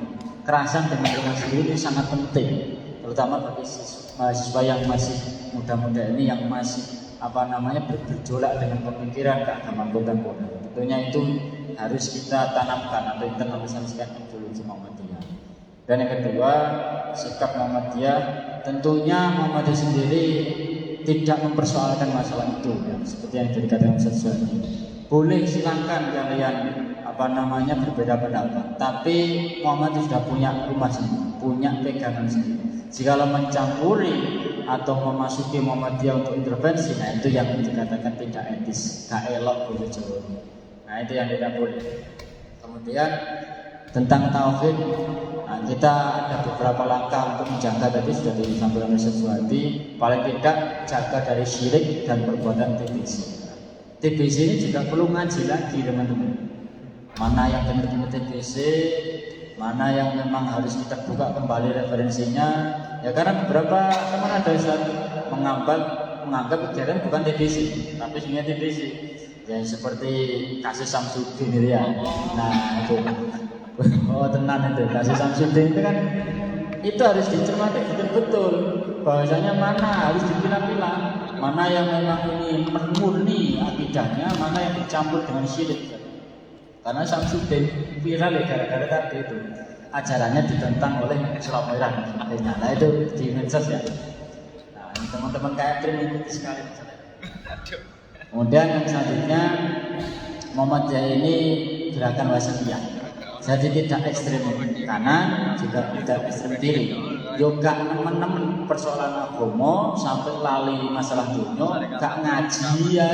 kerasan dengan rumah sendiri sangat penting, terutama bagi mahasiswa yang masih muda-muda ini, yang masih bergejolak dengan pemikiran keagamaan kontemporer. Tentunya itu harus kita tanamkan atau internalisasikan dulu di Muhammadiyah. Dan yang kedua, sikap Muhammadiyah, tentunya Muhammadiyah sendiri tidak mempersoalkan masalah itu, ya, seperti yang dikatakan Ustaz Suhaimi. Boleh silakan kalian berbeda pendapat, tapi Muhammadiyah sudah punya rumah sendiri, punya pegangan sendiri. Jika mencampuri atau memasuki Muhammadiyah untuk intervensi, nah itu yang dikatakan tidak etis, gak elok boleh jauh. Nah itu yang tidak boleh. Kemudian tentang tauhid, nah, kita ada beberapa langkah untuk menjaga, tadi sudah disampaikan oleh Suhaimi. Paling tidak jaga dari syirik dan perbuatan TBC. TBC ini juga perlu ngaji lagi teman-teman. Mana yang benar-benar TBC, mana yang memang harus kita buka kembali referensinya. Ya karena beberapa teman ada yang menganggap kegiatan bukan TBC, tapi sebenarnya TBC. Ya seperti kasus Samsudin itu ya. Nah itu, tenan itu kasus Samsudin itu kan, itu harus dicermati betul-betul. Bahwasanya mana harus dipilah-pilah, mana yang memang ini murni akidahnya, mana yang dicampur dengan syirik. Karena Samsudin viral ya gara-gara tadi itu ajarannya ditentang oleh Islam Merah dan sebagainya. Nah itu di medsos ya. Nah teman-teman kayak mengikuti sekali. Kemudian yang selanjutnya, Muhammadiyah ini gerakan wasatiyah. Jadi tidak ekstrem kanan, juga tidak ekstrem kiri. Yo gak nemen-nemen persoalan agama sampai lali masalah dunia, gak ngaji ya,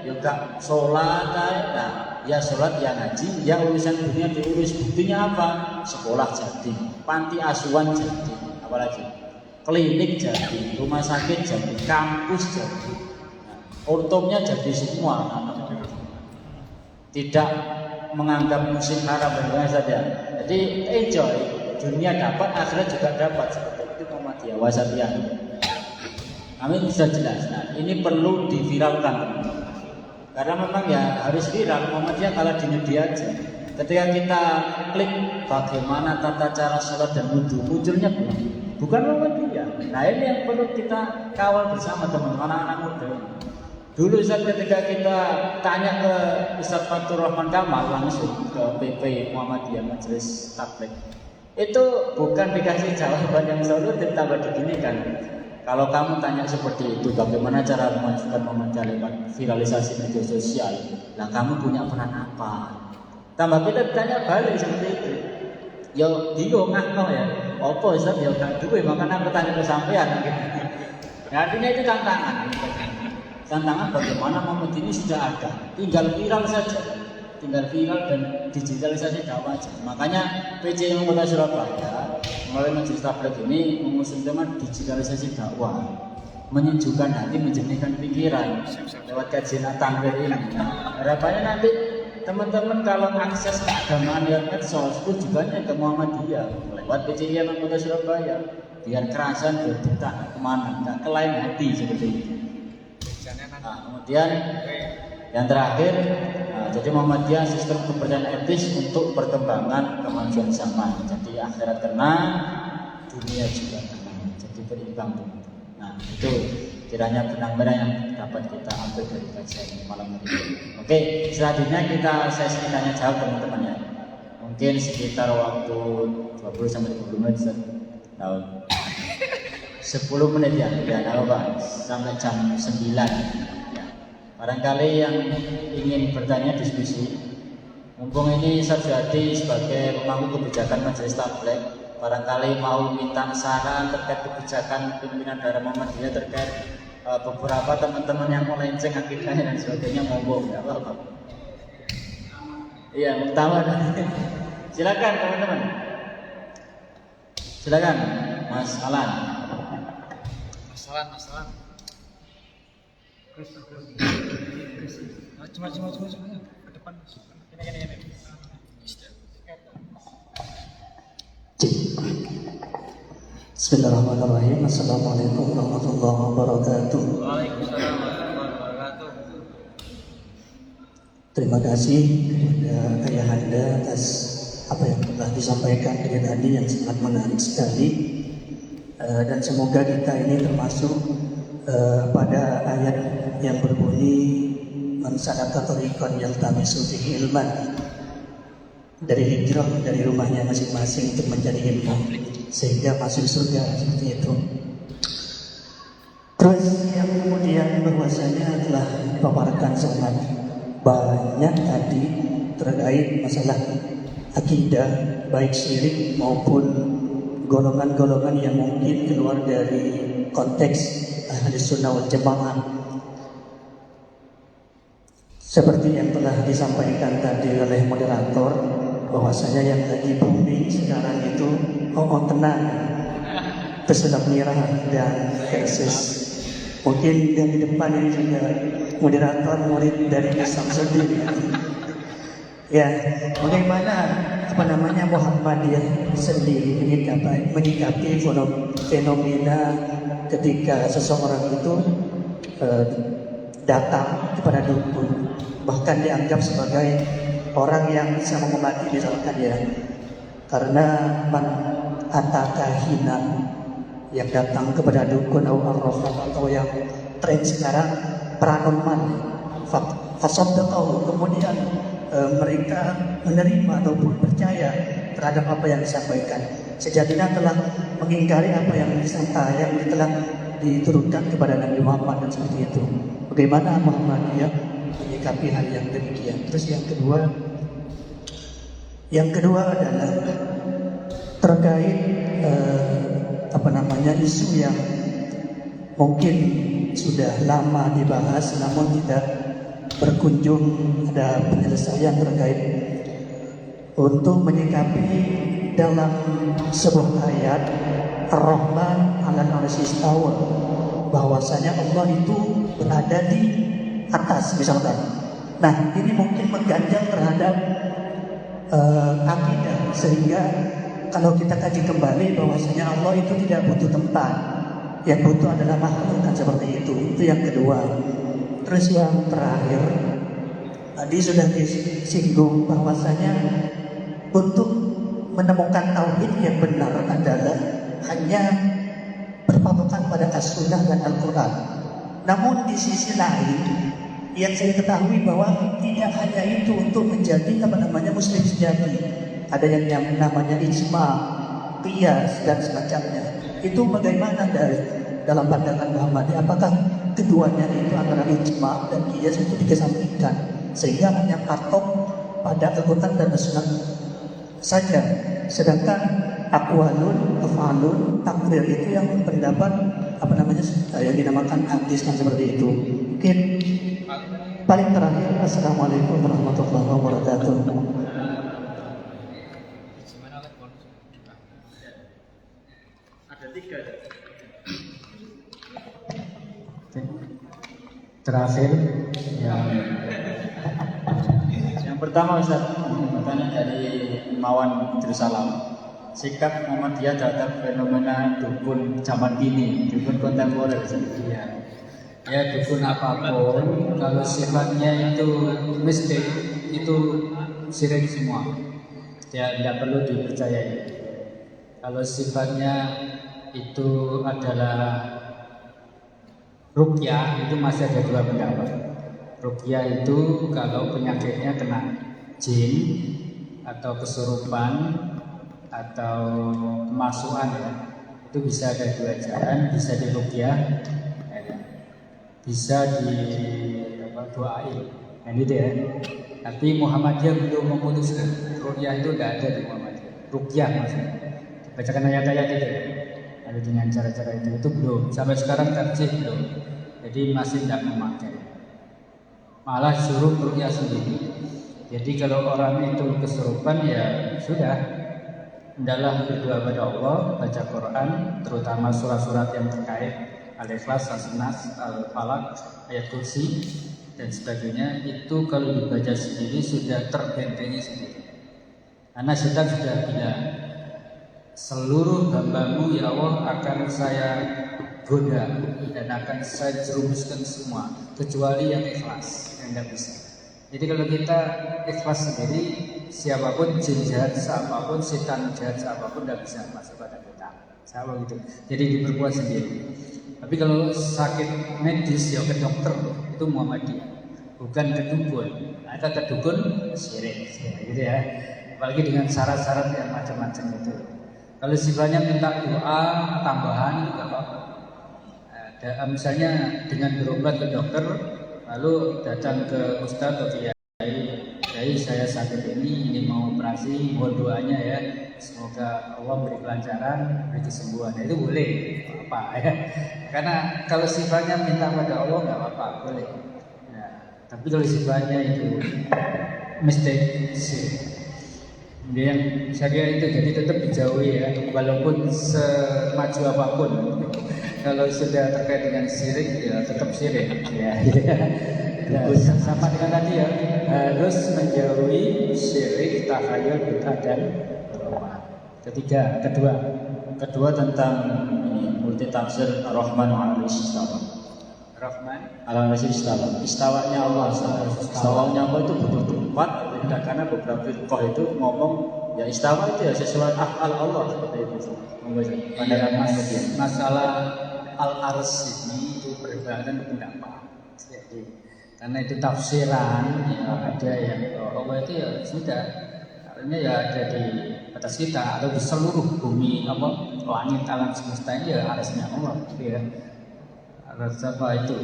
yo gak sholat ya. Ya sholat, ya ngaji, ya urusan dunia diurus. Buktinya apa? Sekolah jadi, panti asuhan jadi, apalagi klinik jadi, rumah sakit jadi, kampus jadi, ortomnya jadi semua. Tidak menganggap musik haram dan lain saja. Jadi enjoy, dunia dapat, akhirat juga dapat. Seperti itu Muhammadiyah wasatiyah. Amin, sudah jelas. Nah, ini perlu diviralkan. Karena memang ya harus viral. Muhammadiyah kalah di media aja. Ketika kita klik bagaimana tata cara sholat dan wudhu, munculnya bukan Muhammadiyah. Nah ini yang perlu kita kawal bersama teman-teman anak muda. Dulu Ustaz ketika kita tanya ke Ustaz Fatur Rahman Kamal langsung ke PP Muhammadiyah Majelis Tabligh, itu bukan dikasih jawaban yang solutif, tambah diginikan. Kalau kamu tanya seperti itu, bagaimana cara memajukan Muhammadiyah lewat viralisasi media sosial? Nah, kamu punya peran apa? Tambah kita tanya balik seperti itu. Yo, bingung ngakno ya. Apa Ustaz ya gak duwe, makanya aku tanya ke sampean gitu. Nah, artinya itu tantangan. Tantangan bagaimana Muhammadiyah ini sudah ada, tinggal viral saja. Tinggal viral dan digitalisasi dakwah aja. Makanya PCI Kota Surabaya melalui Majelis Tabligh ini mengusung tema digitalisasi dakwah, menyejukkan hati, menjernihkan pikiran lewat kajian at-tanwir ini. Harapannya nanti teman-teman kalau akses keagamaan lewat medsos itu juga ke Muhammadiyah lewat PCI Kota Surabaya, biar kerasan berdetak kemana, nggak ke lain hati seperti itu. Nah, kemudian yang terakhir, jadi Muhammadiyah sistem kepercayaan etis untuk perkembangan kemajuan zaman. Jadi akhirat tenang, dunia juga tenang. Jadi berimbang. Nah itu kiranya benang-benang yang dapat kita ambil dari kajian malam ini. Oke, selanjutnya kita sesi tanya jawab teman-teman ya. Mungkin sekitar waktu 20-30 menit. Tahu? 10 menit ya, tidak apa sampai jam 9. Barangkali yang ingin bertanya diskusi, mumpung ini Sarjadi sebagai pemangku kebijakan Majelis Tabligh, barangkali mau minta saran terkait kebijakan pimpinan daerah Muhammadiyah terkait beberapa teman-teman yang melenceng akidahnya dan sebagainya, monggo, nggak apa-apa. Iya, pertama, silakan teman-teman, silakan Mas Alan. Mas Alan. Cuma ke depan. Ini. Bismillahirrahmanirrahim. Assalamualaikum warahmatullahi wabarakatuh. Waalaikumsalam warahmatullahi wabarakatuh. Terima kasih kepada Ayahanda atas apa yang telah disampaikan tadi yang sangat menarik sekali. Dan semoga kita ini termasuk pada ayat yang berbunyi man salaka tariqan yaltamisu fihi ilman, dari hijrah dari rumahnya masing-masing untuk mencari ilmu sehingga masuk surga, seperti itu. Terus yang kemudian bahwasanya telah dipaparkan sangat banyak tadi terkait masalah akidah, baik syirik maupun golongan-golongan yang mungkin keluar dari konteks Ahlus Sunnah wal Jamaah. Seperti yang telah disampaikan tadi oleh moderator, bahwasanya yang lagi booming sekarang itu tenang, pesulap mirah dan versus. Mungkin yang di depan ini juga moderator murid dari Samsudin. Ya, bagaimana Muhammadiyah sendiri menyikapi fenomena ketika seseorang itu datang kepada dukun, bahkan dianggap sebagai orang yang bisa mengobati misalkan ya, karena man atakahinan yang datang kepada dukun atau yang tren sekarang paranormal, fasaddaqahu, kemudian mereka menerima ataupun percaya terhadap apa yang disampaikan, sejatinya telah mengingkari apa yang telah diturunkan kepada Nabi Muhammad dan seperti itu. bagaimana Muhammadiyah menyikapi hal yang demikian. Terus yang kedua adalah terkait isu yang mungkin sudah lama dibahas namun tidak berkunjung ada penyelesaian terkait untuk menyikapi dalam sebuah ayat Ar-Rahman 'alal 'arsy istawa, bahwasanya Allah itu berada di atas misalkan. Nah, ini mungkin mengganjal terhadap akidah, sehingga kalau kita kaji kembali bahwasanya Allah itu tidak butuh tempat, yang butuh adalah makhluk, kan seperti itu. Itu yang kedua. Terus yang terakhir, tadi sudah disinggung bahwasanya untuk menemukan tauhid yang benar adalah hanya berpatokan pada As-Sunnah dan Al-Quran. Namun di sisi lain yang saya ketahui bahwa tidak hanya itu untuk menjadi muslim sejati. Ada yang namanya ijma, qiyas dan semacamnya. Itu bagaimana dalam pandangan Muhammadiyah? Apakah keduanya itu antara ijma dan qiyas itu dikesampingkan sehingga hanya patok pada Al-Quran dan As-Sunnah saja, sedangkan aqwalun, af'alun, takrir itu yang pendapat yang dinamakan hadis kan seperti itu. Mungkin paling terakhir, assalamualaikum warahmatullahi wabarakatuh. Ada 3. Terakhir Yang pertama Ustaz, pertanyaan dari Mawan Darussalam. Sikap Muhammadiyah terhadap fenomena dukun zaman kini, dukun kontemporer. Iya. Ya, dukun apapun kalau sifatnya itu mistik, itu syirik semua. Ya, tidak perlu dipercayai. Kalau sifatnya itu adalah ruqyah, itu masih ada dua pendapat. Ruqyah itu kalau penyakitnya kena jin atau kesurupan atau kemasukan, ya, itu bisa ada dua jalan, bisa diruqyah, bisa doain, kan gitu ya. Tapi Muhammadiyah belum memutuskan ruqyah itu tidak ada di Muhammadiyah. Ruqyah maksudnya bacakan ayat-ayat itu ya, ada dengan cara-cara itu belum, sampai sekarang tarjih belum, jadi masih tidak memakai, malah suruh ruqyah sendiri. Jadi kalau orang itu kesurupan, ya sudah, hendaklah berdoa pada Allah, baca Quran, terutama surat-surat yang terkait Al-Ikhlas, As-Nas, Al-Falaq, ayat kursi dan sebagainya. Itu kalau dibaca sendiri sudah terbentengi sendiri, karena setan sudah bilang, seluruh hambamu ya Allah akan saya goda dan akan saya jerumuskan semua kecuali yang ikhlas, yang tidak bisa. Jadi kalau kita ikhlas sendiri, siapapun jin jahat siapapun, setan jahat siapapun tidak bisa masuk pada kita. Sama gitu. Jadi diperkuat sendiri. Tapi kalau sakit medis ya ke dokter, itu Muhammadiyah, bukan ke dukun. Nah, itu ke dukun syirik, gitu ya. Apalagi dengan syarat-syarat yang macam-macam itu. Kalau sifatnya minta doa tambahan itu nggak apa-apa. Misalnya dengan berobat ke dokter, lalu datang ke ustadz atau kiai, saya sakit ini mau operasi, mohon doanya ya, semoga Allah beri kelancaran, beri kesembuhan. Nah, itu boleh, apa ya? Karena kalau sifatnya minta pada Allah nggak apa-apa, boleh. Nah, tapi kalau sifatnya itu mistake sih. Yang saya kira itu, jadi tetap dijauhi ya, walaupun semaju apapun. Kalau sudah terkait dengan syirik ya tetap syirik ya. Nah, sama dengan tadi ya, harus menjauhi syirik, takhayul, bid'ah dan Kedua tentang multi tafsir Ar-Rahman 'alal 'arsy istawa. Rahman 'alal 'arsy istawa. Istawanya Allah, istawanya Allah itu butuh tempat. Tidak, karena beberapa firqah itu ngomong ya istawa itu ya sesuai af'al Allah seperti itu. Masalah al-ars ini itu perbedaan pendapat. Jadi karena itu tafsiran, ya ada yang Allah itu ya sudah, artinya ya ada di atas kita atau di seluruh bumi, langit alam semesta ini ya arsnya Allah, gitu ya. Aras apa itu?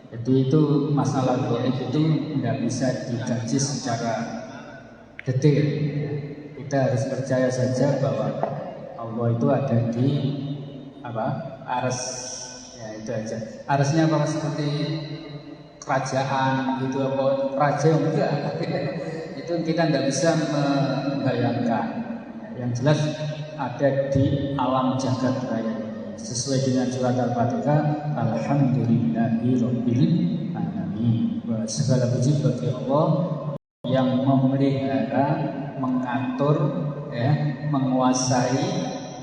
Jadi itu masalah gaib itu nggak bisa dikaji secara detail. Kita harus percaya saja bahwa Allah itu ada di arsy, ya itu aja. Arsy-nya apa seperti kerajaan gitu, apa raja enggak? Itu kita tidak bisa membayangkan. Yang jelas ada di alam jagat raya. Sesuai dengan surat Al-Fatihah, alhamdulillahirabbil alamin. Segala puji bagi Allah yang memelihara, mengatur, menguasai,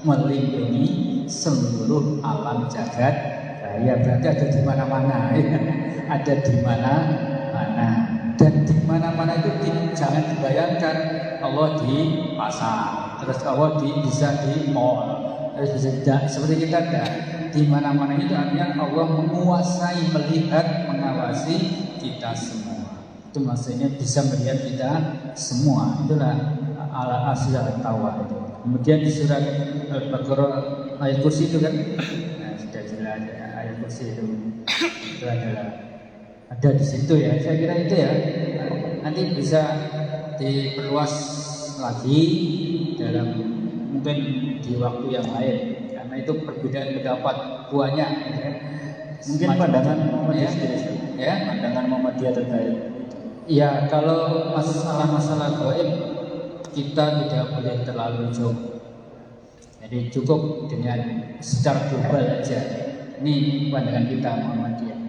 melindungi seluruh alam jagat raya. Berarti ada di mana-mana, ada di mana-mana. Dan di mana-mana itu jangan dibayangkan Allah di pasar, terus Allah bisa di mall. Seperti kita ada di mana-mana itu artinya Allah menguasai, melihat, mengawasi kita semua. Itu maksudnya bisa melihat kita semua. Itulah ala asal tawa itu. Kemudian di surat Al-Baqarah ayat kursi itu kan, sudah jelas ayat kursi itu adalah ada di situ ya. Saya kira itu ya. Nanti bisa diperluas lagi dalam mungkin di waktu yang lain, karena itu perbedaan pendapat banyak. Mungkin pandangan Muhammadiyah pandangan Muhammadiyah terkait. Ya, kalau masalah gaib kita tidak boleh terlalu jauh. Jadi cukup dengan secara global aja. Ini pandangan kita Muhammadiyah.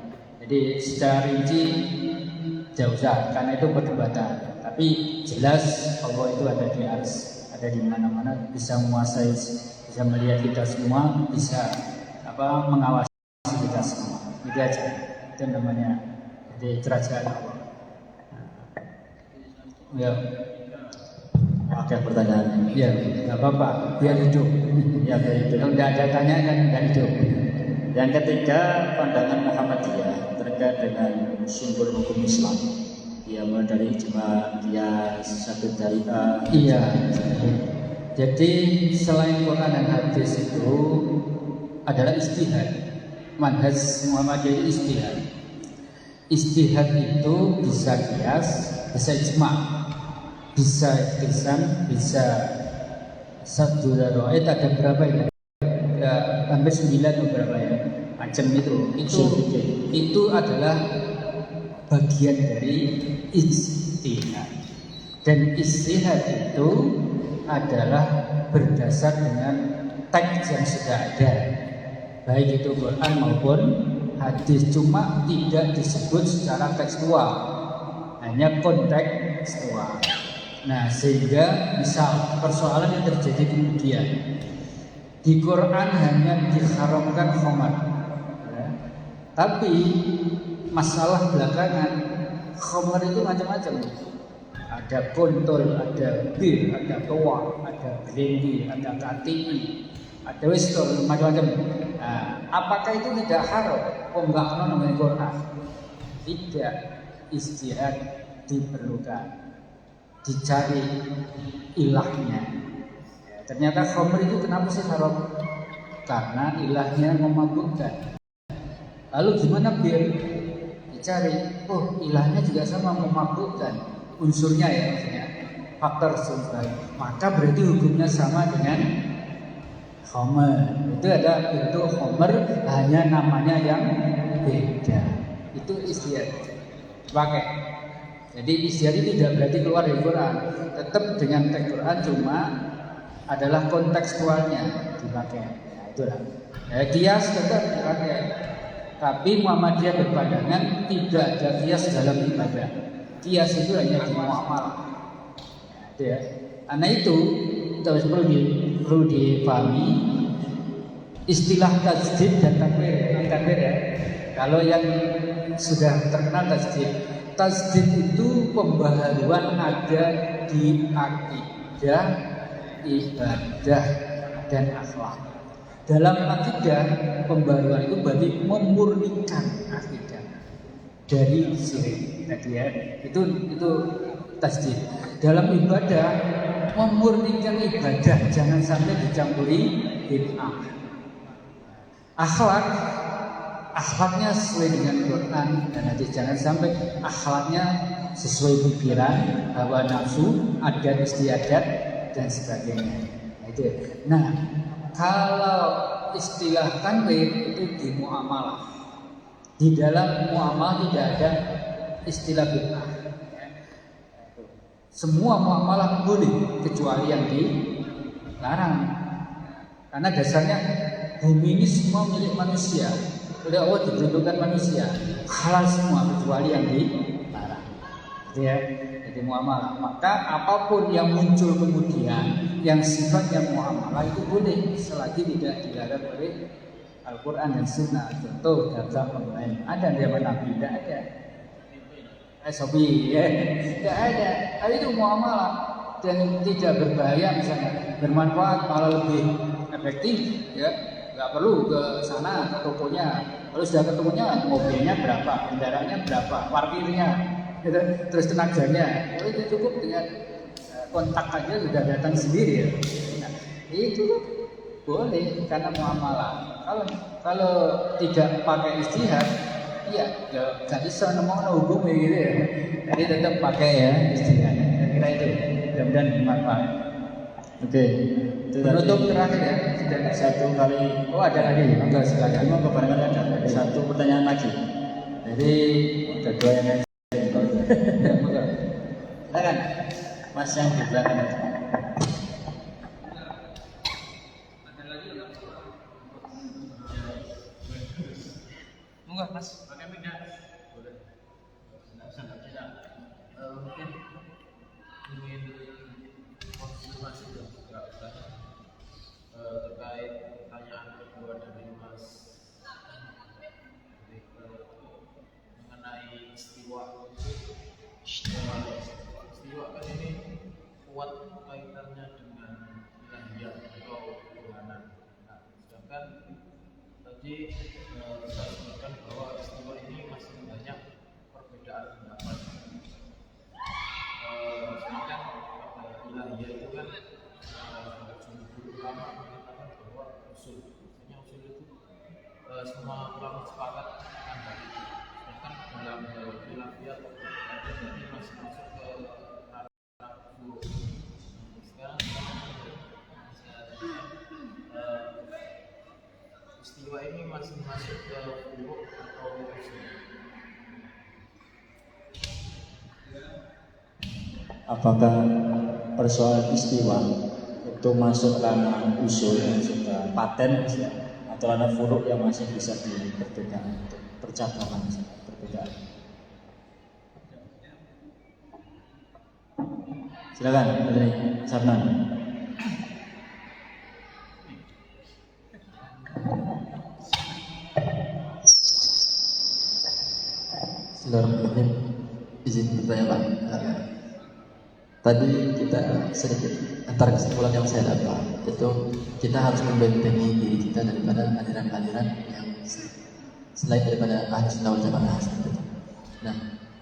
Jadi secara rinci tidak usah, karena itu perdebatan. Tapi jelas Allah itu ada di arsy, ada di mana-mana, bisa menguasai, bisa melihat kita semua, bisa mengawasi kita semua. Itu aja. Itu namanya jadi kerajaan Allah. Ya. Ada pertanyaan. Ya, nggak apa-apa, biar hidup. Ya, biar hidup. Kalau tidak ada tanya kan nggak hidup. Yang ketiga, pandangan Muhammadiyah terkait dengan sumber hukum Islam. Dia mulai dari ijma, dia satu dari Iya. Jadi selain Quran dan hadis itu adalah istihad. Manhaj Muhammadiyah itu istihad. Istihad itu bisa qiyas, bisa ijma, bisa ihtisan, bisa satu daroit. Ada berapa ya? Ada hampir 9 beberapa ya. Macam itu adalah bagian dari ijtihad. Dan ijtihad itu adalah berdasar dengan teks yang sudah ada, baik itu Quran maupun hadis, cuma tidak disebut secara tekstual, hanya kontekstual. Nah, sehingga misal persoalan yang terjadi kemudian di Quran hanya diharamkan khamar, tapi masalah belakangan khamar itu macam-macam. Ada kontol, ada bir, ada toa, ada brandy, ada KTI, ada wistol, macam-macam. Nah, apakah itu tidak haram? Oh, enggak, karena namanya Quran. Tidak, ijtihad diperlukan, dicari ilahnya. Ya, ternyata khamr itu kenapa sih haram? Karena ilahnya memabukkan. Lalu gimana bir? Dicari, oh ilahnya juga sama, memabukkan. Unsurnya ya, maksudnya faktor unsur, maka berarti hukumnya sama dengan khamr. Itu ada bentuk khamr, hanya namanya yang beda. Itu istihad pakai. Jadi istihad itu tidak berarti keluar dari Quran, tetap dengan teks Quran, cuma adalah kontekstualnya dipakai. Nah, itulah. Qiyas tetap dipakai, tapi Muhammadiyah berpandangan tidak ada qiyas dalam ibadah. Qiyas itu hanya di muamalah. Ya. Karena itu terus perlu dipahami istilah tajdid dan takwir. Takwir ya. Kalau yang sudah terkenal tajdid itu pembaharuan ada di akidah, ibadah, dan akhlak. Dalam akidah, pembaruan itu berarti memurnikan akidah dari syirik tadi ya. Itu tasdid. Dalam ibadah, memurnikan ibadah, jangan sampai dicampuri bid'ah. Akhlak akhlaknya sesuai dengan Quran dan hadis. Jangan sampai akhlaknya sesuai pikiran, hawa nafsu, adat istiadat dan sebagainya. Nah, kalau istilah tanwir itu di muamalah. Di dalam muamalah tidak ada istilah bid'ah. Semua muamalah boleh kecuali yang dilarang. Karena dasarnya bumi ini semua milik manusia. Oleh Allah diperuntukkan manusia. Halal semua kecuali yang dilarang. Ya, jadi muamalah. Maka apapun yang muncul kemudian yang sifatnya muamalah itu boleh selagi tidak dilarang oleh Al-Quran dan Sunnah. Contoh dagang online ada di zaman Nabi? Tidak ada. Shopee, ya, tidak ada. Tapi itu muamalah dan tidak berbahaya, misalnya bermanfaat malah lebih efektif, ya. Nggak perlu ke sana ke tokonya. Kalau sudah ketemunya mobilnya berapa, kendaraannya berapa, parkirnya, gitu. Terus tenaganya, itu cukup dengan kontak aja sudah datang sendiri, ya. Nah, itu boleh karena muamalah. Kalau tidak pakai istihad, iya, nggak bisa nemu hukum gitu ya. Jadi tetap pakai ya istihad. Kira itu, mudah-mudahan bermanfaat. Oke, itu Penutup terakhir ya, sudah satu kali. Oh ada lagi, enggak silakan. Mau kebarengan ada satu pertanyaan lagi. Jadi ada dua yang lain. Silakan, Mas yang di belakang. Enggak, Mas. Mungkin ingin konfirmasi juga terkait pertanyaan kedua dari Mas mengenai istiwa. Istiwa kan ini kuat kaitannya dengan ilahiyah atau ketuhanan. Nah, sedangkan tadi saya sebutkan bahwa istiwa ini masih banyak perbedaan pendapat. Sedangkan ilahiyah itu kan jumhur ulama mengatakan bahwa usul, maksudnya usul itu semua ulama sepakat akan hal itu. Sedangkan dalam ilahiyah ada berarti masih masuk ke arah buruk. Sekarang istiwa ini masih masuk ke buruk atau usul. Apakah persoalan istiwa itu masuk ranah usul yang sudah paten atau ranah furuk yang masih bisa diperbedakan untuk percakapan perbedaan? Silakan, Menteri Sabnan. Bismillahirrahmanirrahim. Izin bertanya Pak. Tadi kita sedikit antara kesimpulan yang saya dapat itu kita harus membentengi diri kita daripada aliran-aliran yang selain daripada ahli sunnah wal jamaah. Nah,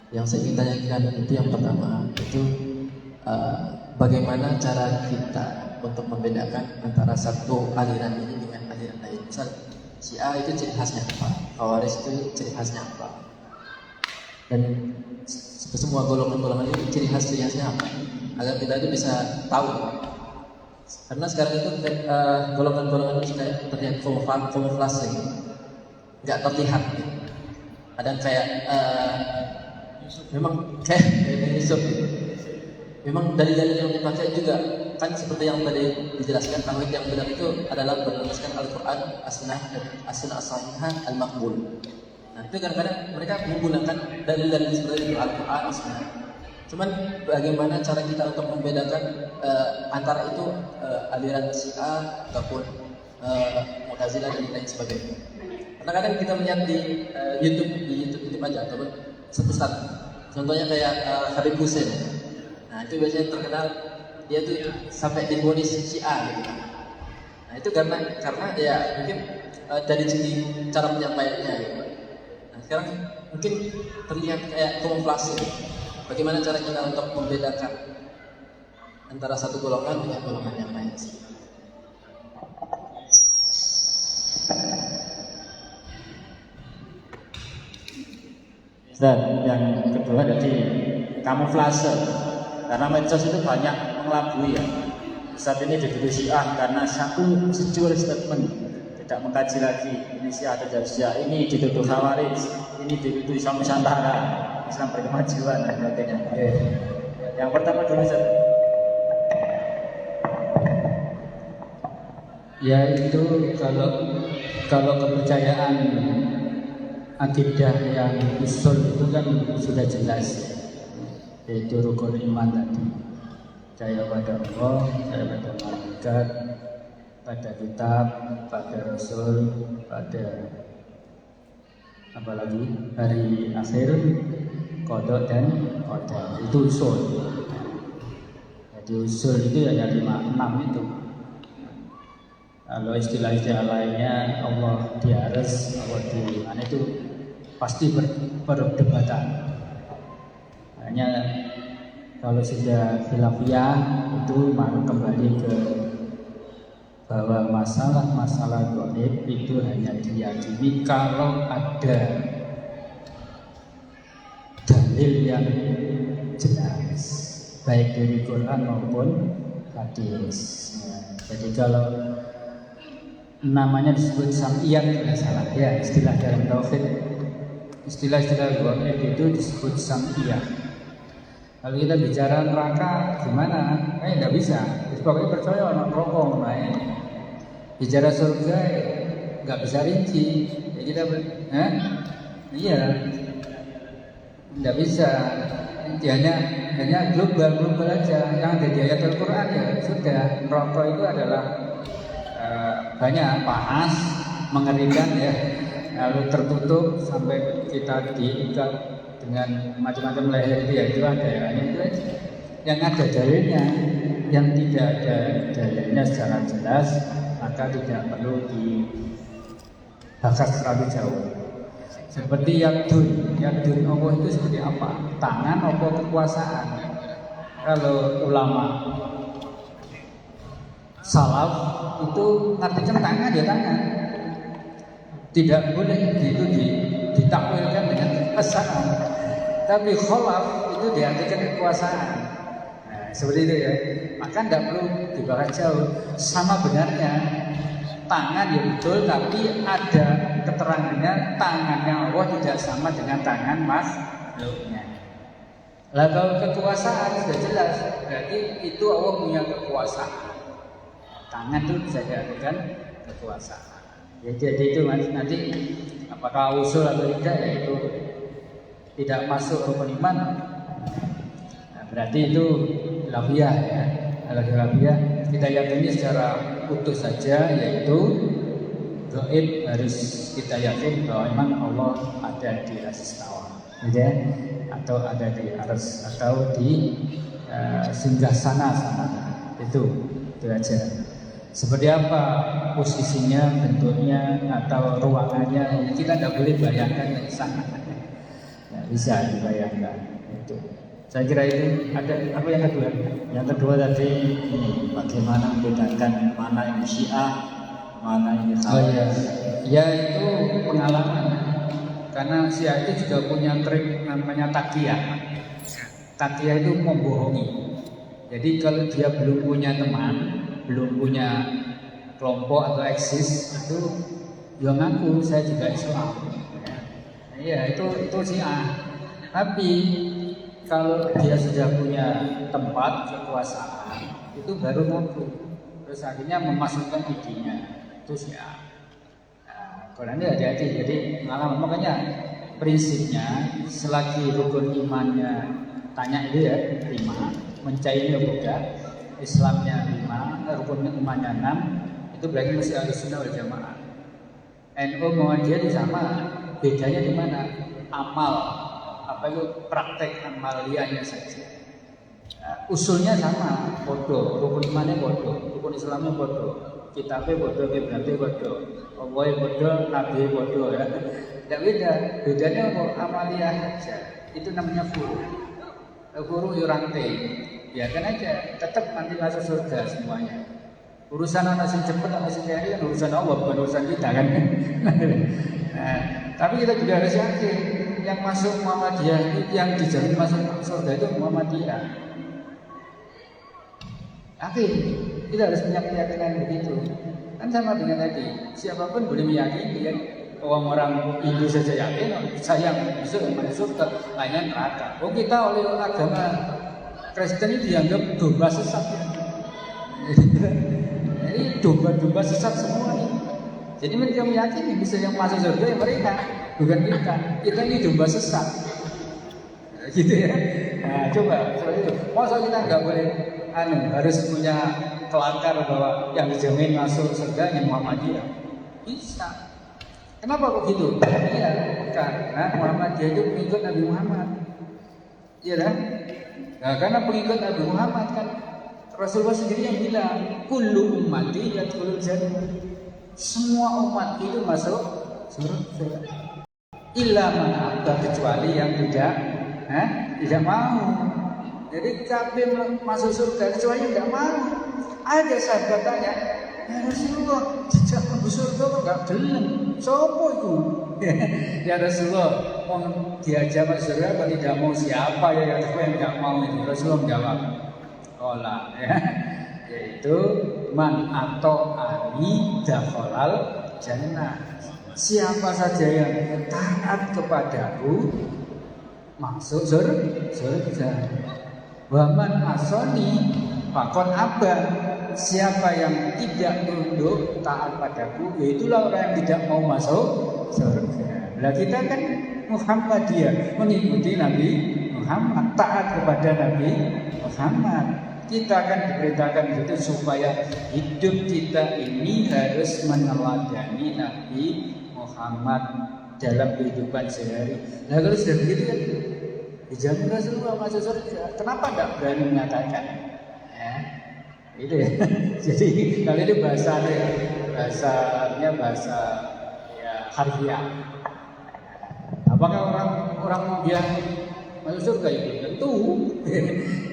yang saya ingin tanyakan itu yang pertama itu bagaimana cara kita untuk membedakan antara satu aliran ini dengan aliran lain. Misal Syiah itu ciri khasnya apa, Khawarij itu ciri khasnya apa, dan semua golongan-golongan ini ciri khasnya apa, agar kita itu bisa tahu. Karena sekarang itu golongan-golongan itu kayak terlihat kamuflase, nggak terlihat. Ada kayak memang kayak Yusuf. Memang dalil-dalil yang dipakai juga kan seperti yang tadi dijelaskan, tauhid yang benar itu adalah berdasarkan Al-Quran, As-Sunnah As-Sahihah, Al-Maqbul. Nah, itu kadang-kadang mereka menggunakan dalil-dalil seperti itu, Al-Quran, As-Sunnah. Cuman bagaimana cara kita untuk membedakan antara itu aliran Syiah ataupun Mu'tazilah dan lain sebagainya. Karena kadang kita melihat di YouTube aja ataupun satu-satu. Contohnya kayak Habib Hussein. Nah, itu biasanya terkenal dia tuh sampai divonis Syiah gitu. Nah, itu karena ya mungkin dari segi cara penyampaiannya gitu. Nah, sekarang mungkin terlihat kayak kamuflase. Bagaimana cara kita untuk membedakan antara satu golongan dengan golongan yang lain? Dan yang kedua jadi kamuflase, karena medsos itu banyak mengelabui ya. Saat ini dituduh Syiah karena satu sejumlah statement, tidak mengkaji lagi ini Syiah atau tidak Syiah, ini dituduh Khawarij, ini dituduh Islam Nusantara, Islam berkemajuan dan sebagainya. Yang pertama dulu Ustaz. Ya itu kalau kepercayaan akidah yang usul itu kan sudah jelas, yaitu rukun iman tadi. Percaya pada Allah, percaya pada malaikat, pada kitab, pada rasul, pada apalagi hari akhir, qada dan qadar. Itu usul. Jadi usul itu hanya 5-6 itu. Kalau istilah-istilah lainnya Allah di aras, Allah di mana itu pasti perdebatan. Hanya kalau sudah khilafiyah itu malah kembali ke bahwa masalah-masalah gaib itu hanya diyakini kalau ada dalil yang jelas, baik dari Quran maupun hadis. Jadi kalau namanya disebut sam'iyat tidak salah ya, istilah dalam tauhid, istilah-istilah gaib itu disebut sam'iyat. Kalau kita bicara neraka gimana? Tidak bisa. Pokoknya percaya orang rokok main. Bicara surga nggak bisa rinci. Ya kita iya, tidak bisa. Hanya global aja. Yang ada di ayat Al-Quran ya sudah. Rokok itu adalah banyak panas, mengerikan ya. Lalu tertutup sampai kita diikat dengan macam-macam leher itu ada ya, itu aja. Yang ada dalilnya, yang tidak ada dalilnya secara jelas maka tidak perlu dibahas terlalu jauh. Seperti yadun Allah itu seperti apa? Tangan atau kekuasaan? Kalau ulama salaf itu ngartikan tangan ya tangan. Tidak boleh itu ditakwilkan dengan kekuasaan. Tapi kholaf itu diartikan kekuasaan. Nah, seperti itu ya. Maka tidak perlu dibahas jauh. Sama benarnya tangan ya betul, tapi ada keterangannya tangannya Allah tidak sama dengan tangan makhluknya. Lah kalau kekuasaan sudah jelas, berarti itu Allah punya kekuasaan. Tangan itu bisa diartikan kekuasaan. Ya, jadi itu nanti apakah usul atau tidak ya itu tidak masuk rukun iman. Nah, berarti itu lafiyah ya. Kalau lafiyah kita yakini secara utuh saja, yaitu gaib harus kita yakin bahwa memang Allah ada di atas istawa, ya, atau ada di aras atau di singgasana sana. Itu aja. Seperti apa posisinya, bentuknya atau ruangannya kita tidak boleh bayangkan di sana. Bisa dibayangkan itu. Saya kira itu. Ada apa yang kedua? Yang kedua tadi ini bagaimana membedakan mana yang Syiah, mana yang Khawarij. Ya itu pengalaman. Karena Syiah itu juga punya trik namanya takiyah. Takiyah itu membohongi. Jadi kalau dia belum punya teman, belum punya kelompok atau eksis, itu dia ngaku saya juga Islam. Iya itu Syiah. Tapi kalau dia sudah punya tempat kekuasaan itu baru ngaku. Terus akhirnya memasukkan idenya itu Syiah. Nah, kalau ini hati-hati. Jadi makanya prinsipnya selagi rukun imannya tanya itu ya 5, mencairnya bukan, Islamnya 5, rukun imannya 6, itu berarti masih Ahlussunnah wal Jamaah. NU Muhammadiyah sama. Bedanya di mana? Amal, apa itu praktek amaliyahnya saja. Usulnya sama, bodoh, rukun imannya bodoh, rukun Islamnya bodoh, kitabnya bodoh, kiblatnya bodoh, Allah bodoh, Nabi bodoh ya. Tidak beda, bedanya amaliyah saja. Itu namanya furu yurante. Biarkan aja, tetap nanti masuk surga semuanya. Urusan anak sing cepet, anak sing kaya kan urusan Allah, bukan urusan kita kan. Nah, tapi kita juga harus yakin yang masuk Muhammadiyah, yang dijamin masuk surga itu Muhammadiyah. Yakin, kita harus punya keyakinan begitu. Kan sama dengan tadi, siapapun boleh meyakini kan. Orang Hindu saja yakin, saya besok masuk surga, lainnya neraka. Oh kita oleh agama Kristen ini dianggap domba sesat. Jadi domba-domba sesat semua ini. Jadi mereka meyakini bisa yang masuk surga ya mereka, bukan kita. Kita ini domba sesat. Gitu ya. Nah, coba seperti itu. Masa kita nggak boleh harus punya kelakar bahwa yang dijamin masuk surga yang Muhammadiyah? Bisa. Kenapa begitu? Iya, karena Muhammadiyah itu pengikut Nabi Muhammad. Iya kan? Nah, karena pengikut Nabi Muhammad kan Rasulullah sendiri yang bilang, kullu ummati yadkhulul jannah. Semua umat itu masuk surga. Illa man abda, kecuali yang tidak mau. Jadi kafir masuk surga kecuali yang tidak mau. Ada sahabat tanya, ya Rasulullah, dijak masuk surga kok enggak gelem? Sopo itu? Ya Rasulullah, mau diajak masuk surga kalau tidak mau siapa ya yang tidak mau itu? Rasulullah menjawab, olah ya, yaitu man atau ani dakhalal jannah. Siapa saja yang taat kepadaku masuk surga. Waman asoni fakon abah. Siapa yang tidak tunduk taat padaku, yaitulah orang yang tidak mau masuk surga. Nah kita kan Muhammadiyah, mengikuti Nabi Muhammad, taat kepada Nabi Muhammad. Kita kan diperintahkan itu supaya hidup kita ini harus meneladani Nabi Muhammad dalam kehidupan sehari. Nah kalau sudah begitu kan dijamin Rasulullah masuk surga. Kenapa tidak berani mengatakan? Itu ya. Jadi kalau ini bahasanya bahasa ya harfiah. Apakah orang mau bilang masuk surga itu? Tentu.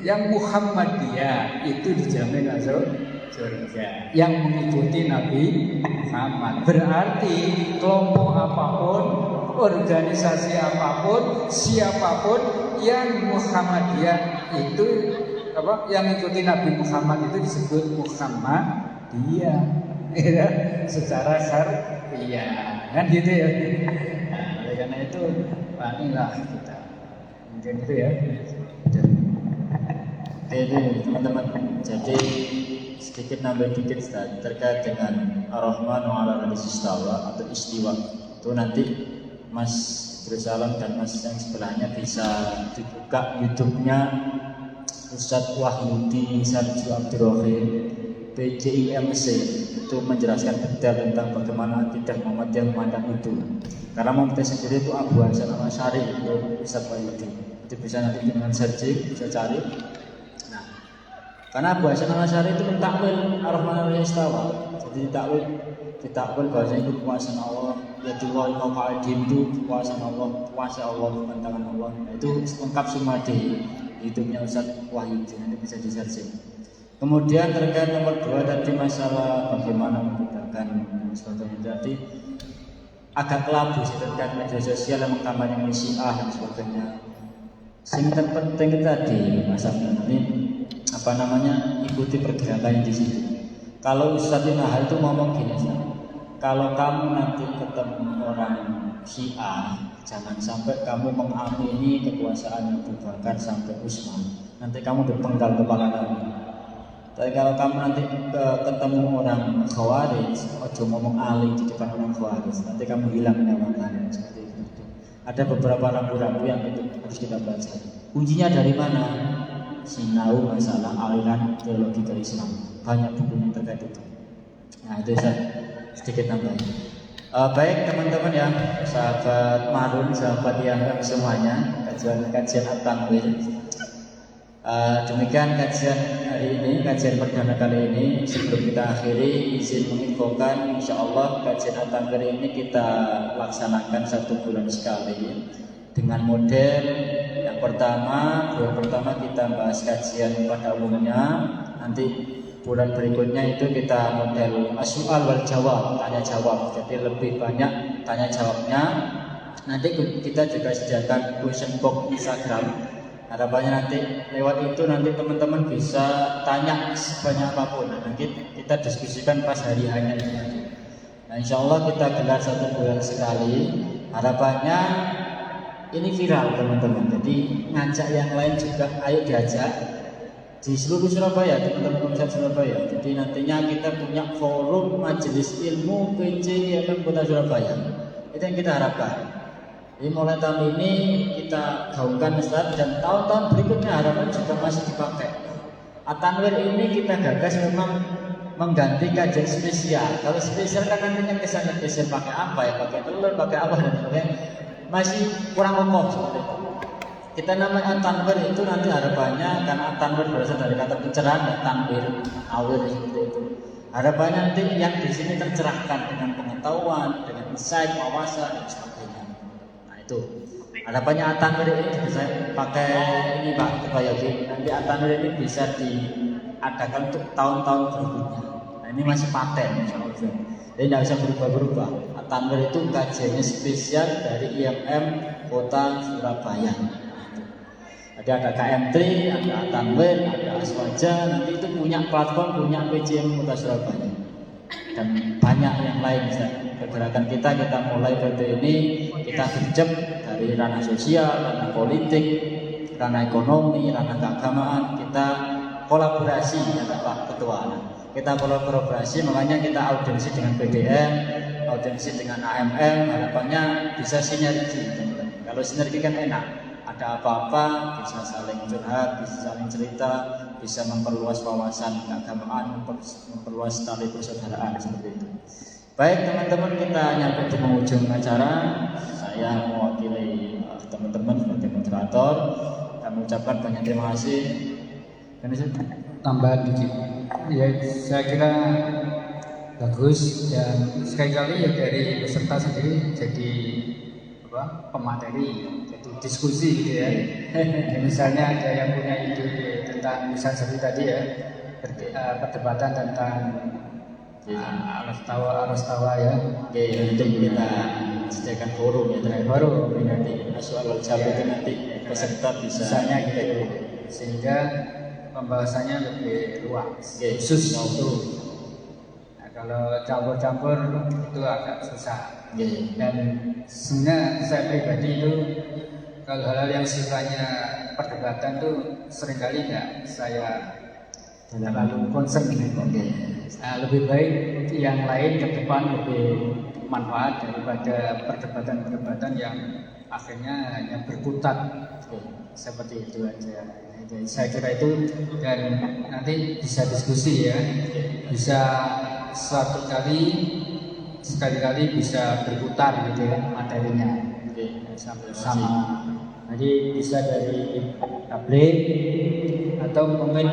Yang Muhammadiyah itu dijamin masuk surga. Yang mengikuti Nabi Muhammad. Berarti kelompok apapun, organisasi apapun, siapapun yang Muhammadiyah itu yang mengikuti Nabi Muhammad itu disebut Muhammadiyah, ya, secara syariah, kan gitu ya. Nah, oleh karena itu, inilah kita, mungkin itu ya. Oke teman-teman, jadi sedikit nambah dikit terkait dengan Ar-Rahman wa 'alal 'arsy istawa atau istiwa. Itu nanti Mas Abdursalam dan Mas yang sebelahnya bisa dibuka YouTube-nya Ustadz Wahyudi Sarju Abdurrahim PJIMC, itu menjelaskan detail tentang bagaimana akidah Muhammadiyah memandang itu. Karena Muhammadiyah sendiri itu Abu Hasan Al-Asy'ari, itu Ustadz Wahyudi. Itu bisa nanti dengan searching, bisa cari. Nah, karena Abu Hasan Al-Asy'ari itu mentakwil Ar-Rahman al-Istawa. Jadi ditakwil bahwasanya itu kekuasaan Allah, yaitu Allah Al-Qadim itu kekuasaan Allah, kuasa Allah, pantangan Allah. Nah, itu lengkap semua di hidupnya Ustadz Wahyudi, nanti bisa di-searching. Kemudian terkait nomor 2 tadi masalah bagaimana membedakan sebagainya, tadi agak kelabu sih terkait media sosial yang mengkampanyekan Syiah dan sebagainya. Yang terpenting tadi Mas Abdul ini ikuti pergerakannya di situ. Kalau Ustadz Nahal itu ngomong gini, kalau kamu nanti ketemu orang Syiah, jangan sampai kamu mengamini kekuasaan Abu Bakar sampai Utsman. Nanti kamu dipenggal kepala kamu. Tapi kalau kamu nanti ketemu orang Khawarij, ojo ngomong Ali di depan orang Khawarij, nanti kamu hilang nyawa kamu. Seperti itu. Ada beberapa rambu-rambu yang itu harus kita baca. Kuncinya dari mana? Sinau masalah aliran teologi dari Islam. Banyak bukunya terkait itu. Nah itu saya sedikit nambah. Baik teman-teman ya, sahabat Marun, sahabat yang semuanya, kajian At-Tanwir. Demikian kajian hari ini, kajian perdana kali ini. Sebelum kita akhiri, izin menginfokan, insyaallah kajian At-Tanwir ini kita laksanakan 1 bulan sekali dengan model yang pertama, bulan pertama kita bahas kajian pada umumnya. Nanti bulan berikutnya itu kita model soal wal jawab, tanya jawab. Jadi lebih banyak tanya jawabnya. nanti kita juga sediakan question box Instagram. Harapannya nanti lewat itu nanti teman-teman bisa tanya sebanyak apapun. Nanti kita diskusikan pas hari hanya itu. Nah, insya Allah kita gelar 1 bulan sekali. Harapannya ini viral teman-teman. Jadi ngajak yang lain juga, ayo diajak di seluruh Surabaya, teman-teman Komsat Surabaya. Jadi nantinya kita punya forum majelis ilmu PCIMM Kota Surabaya. Itu yang kita harapkan. Jadi mulai tahun ini kita gaungkan Ustaz, dan tahun-tahun berikutnya harapan juga masih dipakai. At-Tanwir ini kita gagas memang mengganti kajian spesial. Kalau spesial kan nantinya kesannya spesial pakai apa ya, pakai telur, pakai apa dan sebagainya, masih kurang kokoh seperti itu. Kita namanya At-Tanwir itu nanti harapannya, karena At-Tanwir berasal dari kata pencerahan dan tanwir, awir seperti itu. Harapannya nanti yang di sini tercerahkan dengan pengetahuan, dengan insight, wawasan dan sebagainya. Nah itu harapannya At-Tanwir ini bisa pakai ini Pak Ketua Yogi. Nanti At-Tanwir ini bisa diadakan untuk tahun-tahun berikutnya. Nah ini masih paten, jadi tidak bisa berubah-berubah. At-Tanwir itu kajiannya spesial dari IMM Kota Surabaya. Jadi ada KM3, ada At-Tanwir, ada Aswaja. Nanti itu punya platform, punya PCM Kota Surabaya, dan banyak yang lain. Pergerakan kita mulai dari ini, kita gerjep dari ranah sosial, ranah politik, ranah ekonomi, ranah keagamaan. Kita kolaborasi ya Pak Ketua. Kita kolaborasi, makanya kita audiensi dengan BDM, audiensi dengan AMM. Harapannya bisa sinergi. Kalau sinergi kan enak, ada apa-apa bisa saling curhat, bisa saling cerita, bisa memperluas wawasan keagamaan, memperluas tali persaudaraan seperti itu. Baik teman-teman, kita nyampe di penghujung acara. Saya mewakili teman-teman sebagai moderator, kami ucapkan banyak terima kasih. Tambahan dikit, ya saya kira bagus, dan sekali-kali ya dari peserta sendiri jadi pemateri, jadi diskusi gitu ya. Misalnya ada yang punya ide tentang misal seperti tadi ya, perdebatan tentang aras-tawa ya. Oke, nanti kita sediakan forum ya, terakhir Forum nanti soal jawab itu nanti peserta bisa misalnya gitu, sehingga pembahasannya lebih luas, khusus itu. Nah, kalau campur-campur itu agak susah. Dan sebenarnya saya pribadi itu kalau hal-hal yang sifatnya perdebatan tuh seringkali nggak saya terlalu concern gitu. Nah, lebih baik yang lain ke depan lebih manfaat daripada perdebatan-perdebatan yang akhirnya hanya berkutat seperti itu aja. Jadi saya kira itu, dan nanti bisa diskusi ya, bisa sekali-kali bisa berputar gitu ya materinya sama. Jadi bisa dari tablet atau mungkin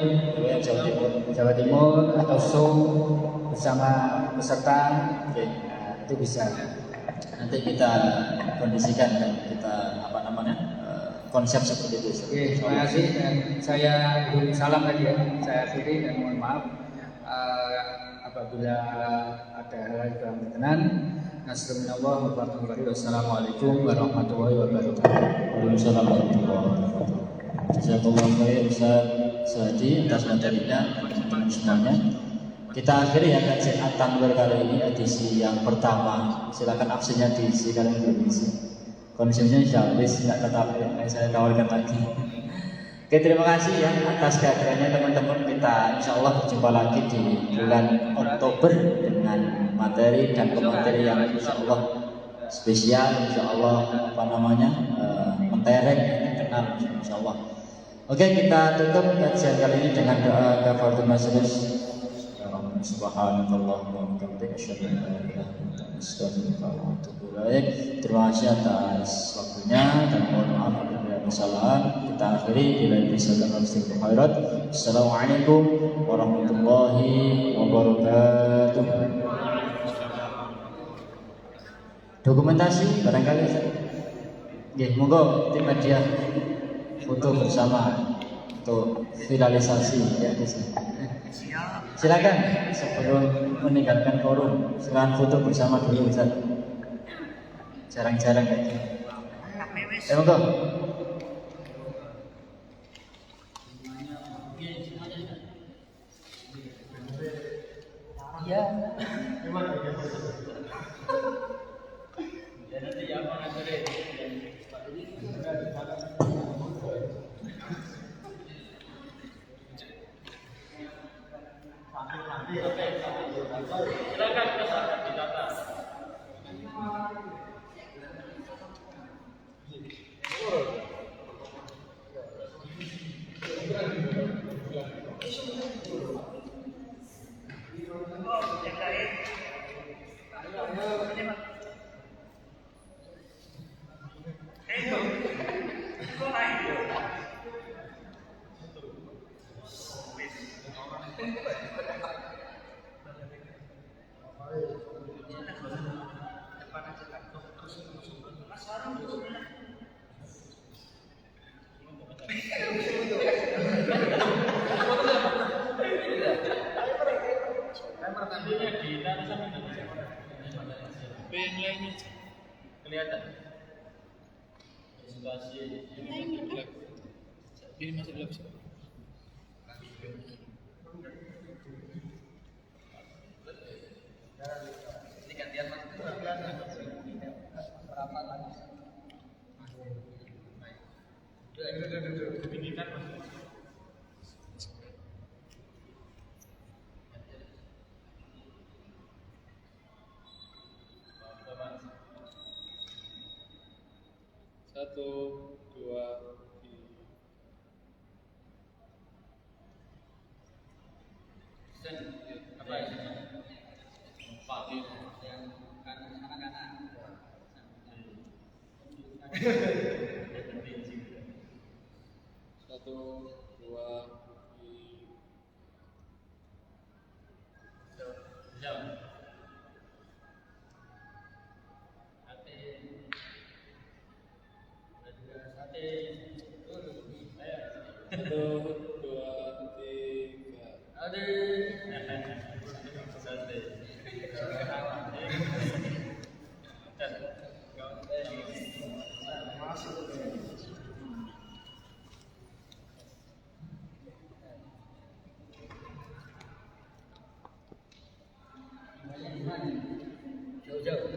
Jawa Timur atau Zoom bersama peserta, itu bisa. Nanti kita kondisikan dan kita konsep seperti itu. Oke, terima kasih, dan saya belum salam tadi ya, saya akhiri dan mohon maaf apabila ada hal-hal yang kurang berkenan. Nasrullah wa barakatuh. Wassalamualaikum warahmatullahi wabarakatuh. Waalaikumsalam warahmatullahi wabarakatuh. Jazakallahu khair Ustaz Sadi atas materinya teman-teman semuanya. Kita akhiri ya kajian At-Tanwir kali ini edisi yang pertama. Silakan absennya diisi kalian berisi. Konsumsinya sudah habis, tidak tetap ya, saya tawarkan lagi. Oke, terima kasih ya atas kehadirannya teman-teman. Kita insya Allah berjumpa lagi di bulan Oktober dengan materi dan pemateri yang insya Allah spesial, insya Allah mentereng, kenal insya Allah. Oke, kita tutup kajian kali ini dengan doa kafaratul majelis. Subhanallah wa bihamdihi asyhadu an la ilaha illa anta astaghfiruka wa atubu ilaik. Terima kasih atas waktunya dan mohon maaf apabila ada kesalahan. Kita akhiri bila bisa dalam istighfar khairat. Assalamualaikum warahmatullahi wabarakatuh. Dokumentasi barangkali nggih, monggo tim media foto bersama untuk finalisasi ya guys. Silakan sebelum meninggalkan forum, silakan foto bersama dulu Ustaz. Jarang-jarang kayak gitu. Monggo. Ya. Kelihatan. Presentasi ini masih belum bisa. Ini gantian mas. Berapa lagi? Ini kan mas. Satu, dua, tiga. Apa ya? Empat yang kanan-kanan. Satu, dua, tiga. Jam. Satu, dua, tiga. Jauh-jauh.